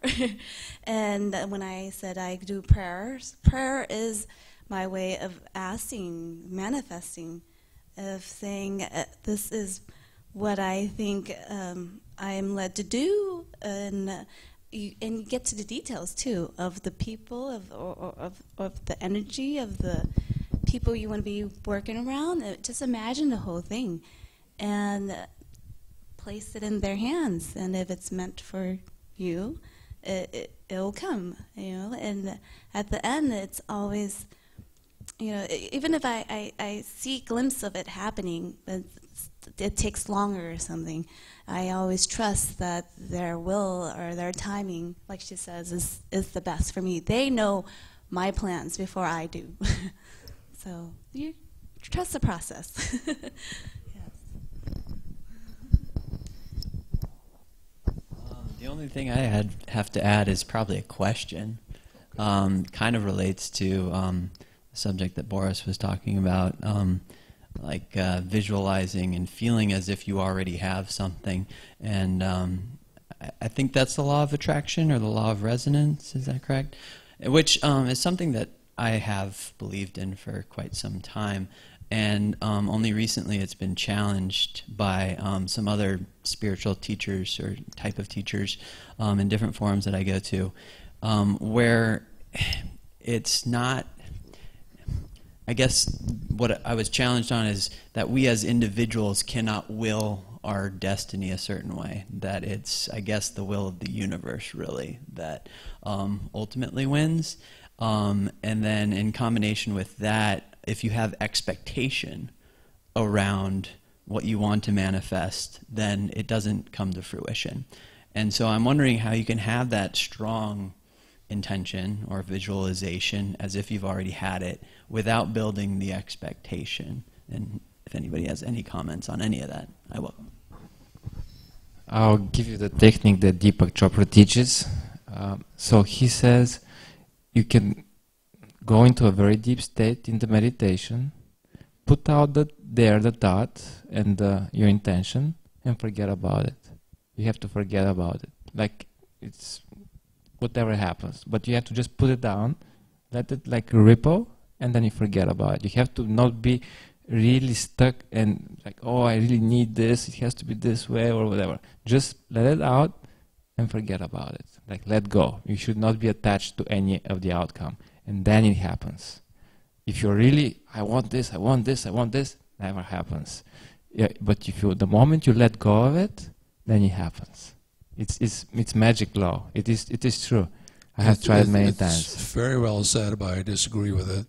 And when I said I do prayers, prayer is my way of asking, manifesting, of saying this is what I think I am led to do, and you get to the details too of the people, of the energy of the people you want to be working around. Just imagine the whole thing and place it in their hands, and if it's meant for you, it'll come, you know. And at the end, it's always, you know, even if I see a glimpse of it happening, but it takes longer or something, I always trust that their will or their timing, like she says, is the best for me. They know my plans before I do. So you trust the process. The only thing I have to add is probably a question. Kind of relates to the subject that Boris was talking about, like visualizing and feeling as if you already have something. And I think that's the law of attraction or the law of resonance, is that correct? Which is something that I have believed in for quite some time. And only recently it's been challenged by some other spiritual teachers or type of teachers in different forums that I go to, where it's not, I guess what I was challenged on is that we as individuals cannot will our destiny a certain way, that it's, I guess, the will of the universe really that ultimately wins. And then in combination with that, if you have expectation around what you want to manifest, then it doesn't come to fruition. And so I'm wondering how you can have that strong intention or visualization as if you've already had it without building the expectation. And if anybody has any comments on any of that, I welcome. I'll give you the technique that Deepak Chopra teaches. So he says you can go into a very deep state in the meditation, put out the thought and your intention, and forget about it. You have to forget about it. Like it's whatever happens, but you have to just put it down, let it like ripple, and then you forget about it. You have to not be really stuck and like, oh, I really need this, it has to be this way or whatever. Just let it out and forget about it. Like, let go. You should not be attached to any of the outcome. And then it happens. If you're really, I want this, I want this, I want this, never happens. Yeah, but if you, the moment you let go of it, then it happens. It's magic law. It is true. I have tried many times. It's very well said, but I disagree with it.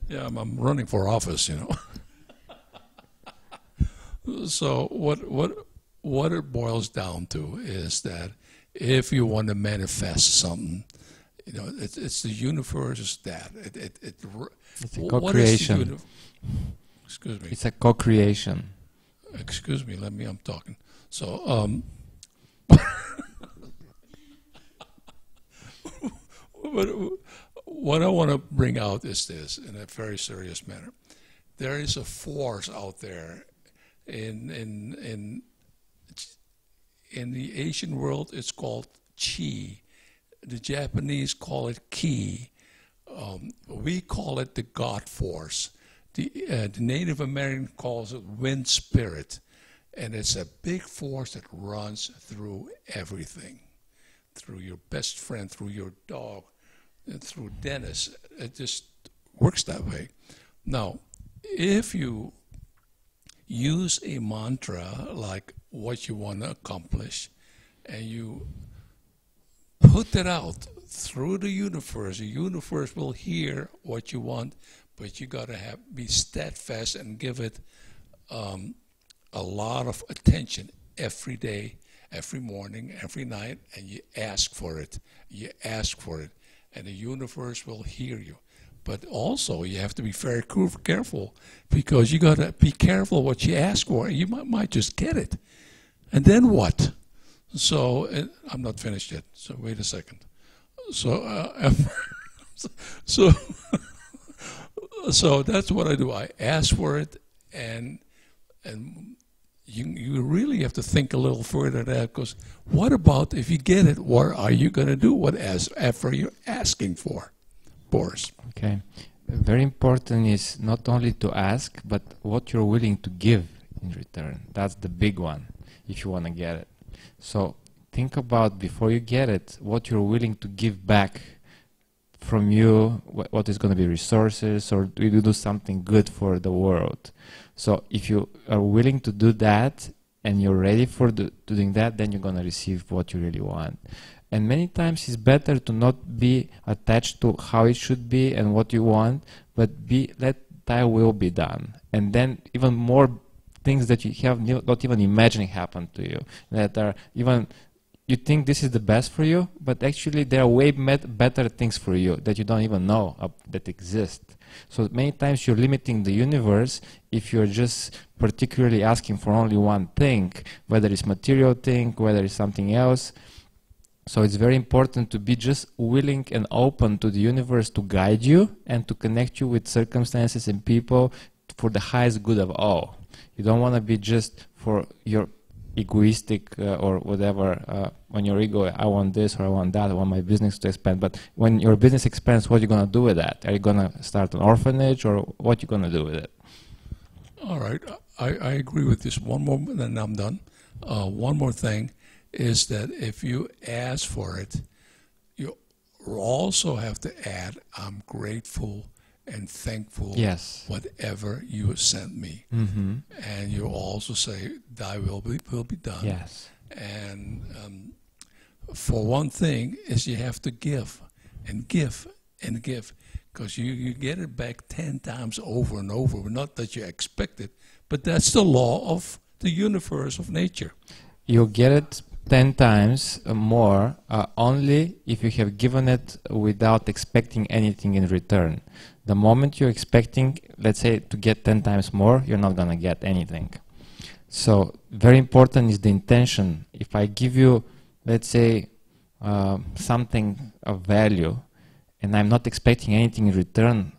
Yeah, I'm running for office, you know. So what it boils down to is that if you want to manifest something, you know, it's the universe is that. It's a co-creation. Excuse me. It's a co-creation. Excuse me, I'm talking. So, what I want to bring out is this in a very serious manner. There is a force out there in the Asian world. It's called Chi. The Japanese call it Ki. We call it the God force. The Native American calls it wind spirit, and it's a big force that runs through everything, through your best friend, through your dog, and through Dennis. It just works that way. Now, if you use a mantra like what you want to accomplish, and you put it out through the universe will hear what you want, but you got to be steadfast and give it a lot of attention every day, every morning, every night, and you ask for it. You ask for it, and the universe will hear you. But also, you have to be very careful, because you got to be careful what you ask for. You might just get it, and then what? So I'm not finished yet. So wait a second. So that's what I do. I ask for it, and you really have to think a little further there, because what about if you get it? What are you going to do after you're asking for, Boris? Okay. Very important is not only to ask, but what you're willing to give in return. That's the big one, if you want to get it. So think about, before you get it, what you're willing to give back from you, what is going to be resources, or do you do something good for the world? So if you are willing to do that and you're ready for doing that, then you're going to receive what you really want. And many times it's better to not be attached to how it should be and what you want, but let thy will be done. And then even more things that you have not even imagining happen to you, that are even, you think this is the best for you, but actually there are way better things for you that you don't even know that exist. So many times you're limiting the universe if you're just particularly asking for only one thing, whether it's material thing, whether it's something else. So it's very important to be just willing and open to the universe to guide you and to connect you with circumstances and people for the highest good of all. You don't want to be just for your egoistic or whatever, when your ego, I want this or I want that, I want my business to expand. But when your business expands, what are you going to do with that? Are you going to start an orphanage, or what are you going to do with it? All right. I agree with this. One more, then I'm done. One more thing is that if you ask for it, you also have to add, I'm grateful and thankful, yes, whatever you sent me. Mm-hmm. And you also say, thy will be done. Yes. And for one thing is you have to give and give and give, because you get it back 10 times over and over. Not that you expect it, but that's the law of the universe, of nature. You'll get it 10 times more only if you have given it without expecting anything in return. The moment you're expecting, let's say, to get 10 times more, you're not going to get anything. So very important is the intention. If I give you, let's say, something of value, and I'm not expecting anything in return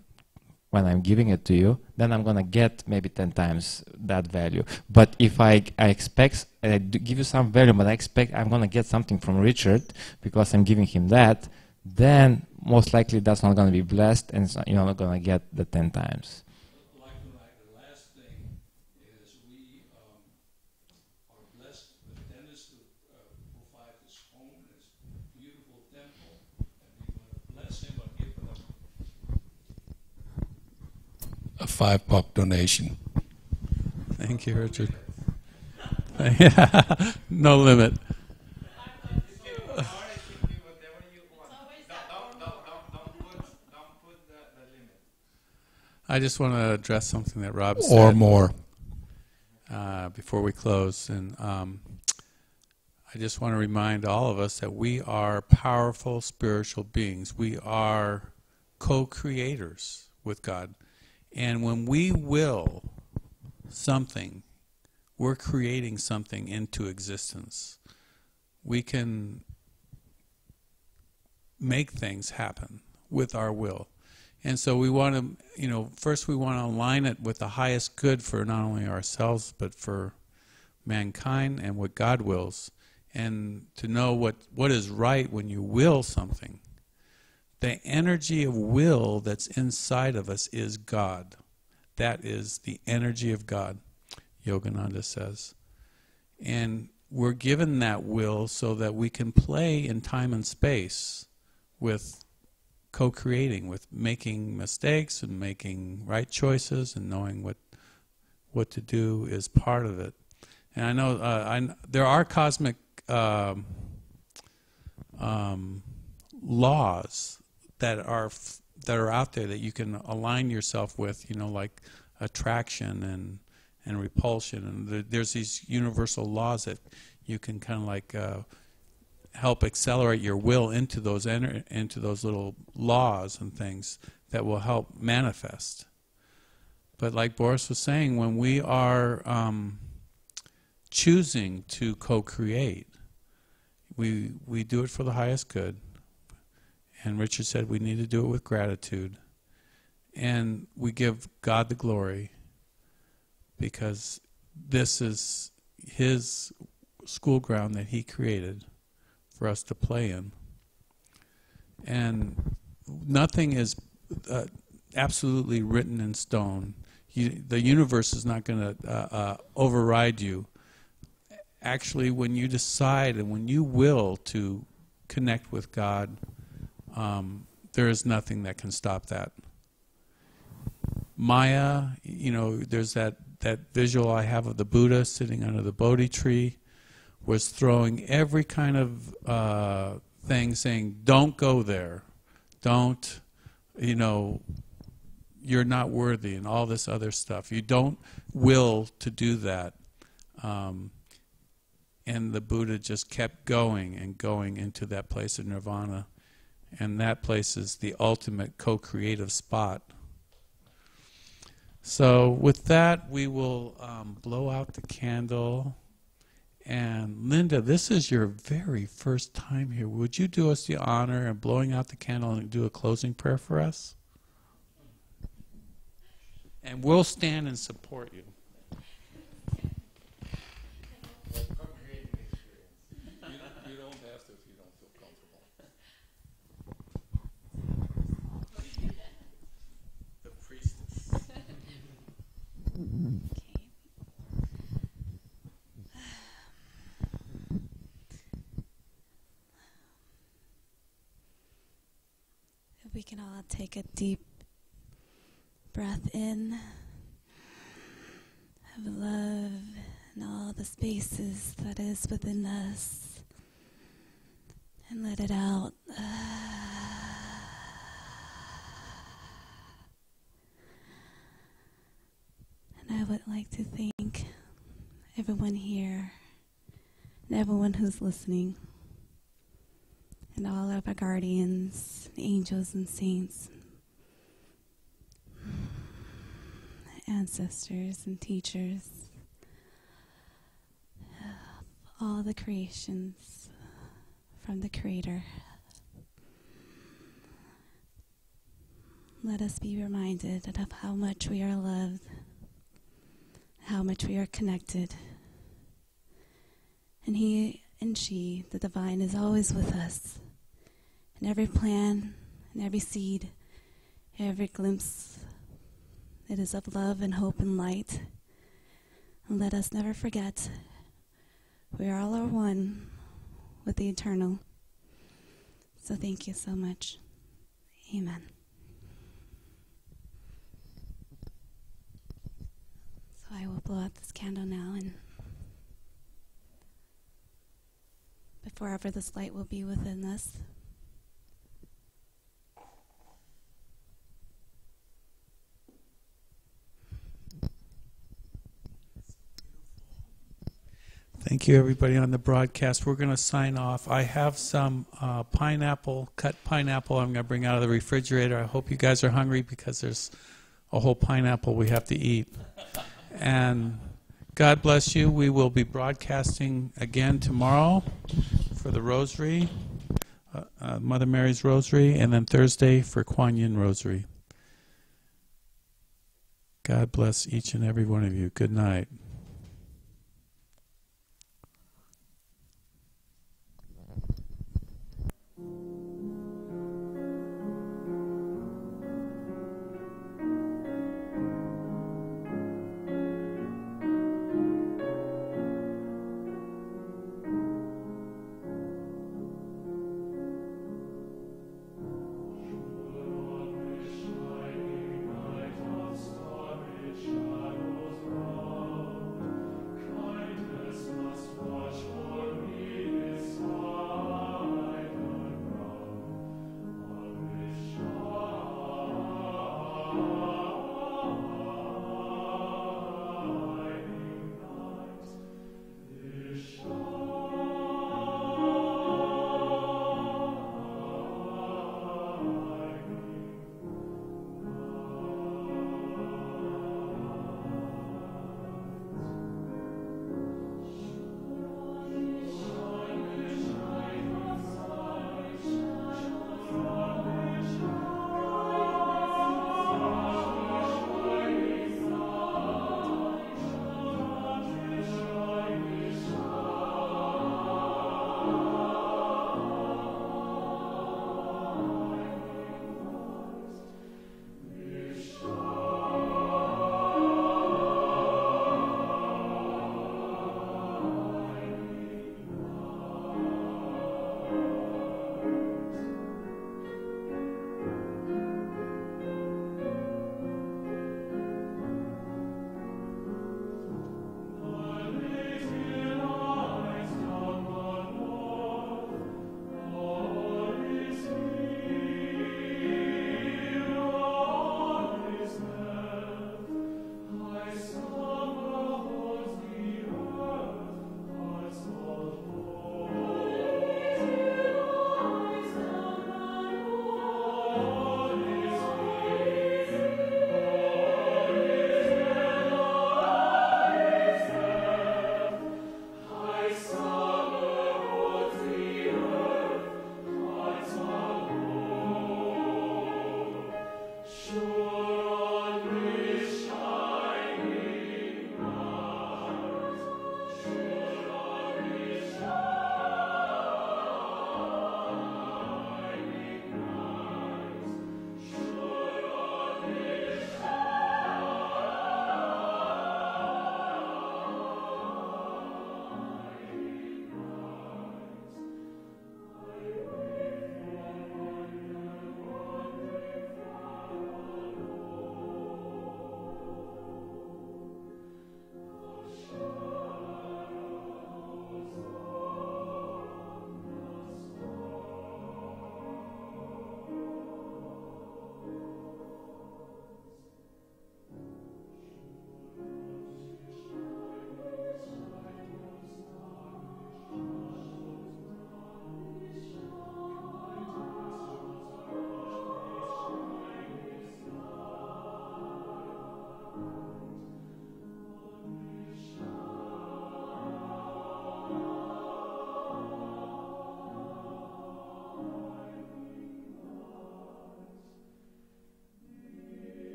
when I'm giving it to you, then I'm going to get maybe 10 times that value. But if I expect, I give you some value, but I expect I'm going to get something from Richard because I'm giving him that, then most likely that's not going to be blessed, and you're not going to get the 10 times. Like the last thing is we are blessed with Dennis to provide his home, his beautiful temple, and we want to bless him by giving him a $5 donation. Thank you, Richard. Yeah, no limit. I just want to address something that Rob said. Or more. Before we close. And I just want to remind all of us that we are powerful spiritual beings. We are co-creators with God. And when we will something, we're creating something into existence. We can make things happen with our will. And so we want to, first we want to align it with the highest good for not only ourselves, but for mankind and what God wills. And to know what is right when you will something. The energy of will that's inside of us is God. That is the energy of God, Yogananda says. And we're given that will so that we can play in time and space with co-creating, with making mistakes and making right choices and knowing what to do is part of it. And I know there are cosmic laws that are out there that you can align yourself with, like attraction and repulsion, and there's these universal laws that you can kind of like help accelerate your will into those little laws and things that will help manifest. But like Boris was saying, when we are choosing to co-create, we do it for the highest good. And Richard said we need to do it with gratitude. And we give God the glory because this is His school ground that He created for us to play in. And nothing is absolutely written in stone. The universe is not going to override you. Actually, when you decide and when you will to connect with God, there is nothing that can stop that. Maya, there's that visual I have of the Buddha sitting under the Bodhi tree, was throwing every kind of thing, saying, don't go there, don't, you're not worthy, and all this other stuff. You don't will to do that. And the Buddha just kept going and going into that place of nirvana. And that place is the ultimate co-creative spot. So with that, we will blow out the candle. And Linda, this is your very first time here. Would you do us the honor of blowing out the candle and do a closing prayer for us? And we'll stand and support you. You don't have to if you don't feel comfortable. The priestess. If we can all take a deep breath in of love and all the spaces that is within us, and let it out. And I would like to thank everyone here and everyone who's listening, and all of our guardians, angels and saints, ancestors and teachers, all the creations from the Creator. Let us be reminded of how much we are loved, how much we are connected. And He and she, the divine, is always with us. and every plan and every seed, every glimpse. It is of love and hope and light. And let us never forget we are all one with the eternal. So thank you so much. Amen. So I will blow out this candle now, and before ever this light will be within us. Thank you, everybody on the broadcast. We're going to sign off. I have some cut pineapple I'm going to bring out of the refrigerator. I hope you guys are hungry because there's a whole pineapple we have to eat. And God bless you. We will be broadcasting again tomorrow for the Rosary, Mother Mary's Rosary, and then Thursday for Kuan Yin Rosary. God bless each and every one of you. Good night.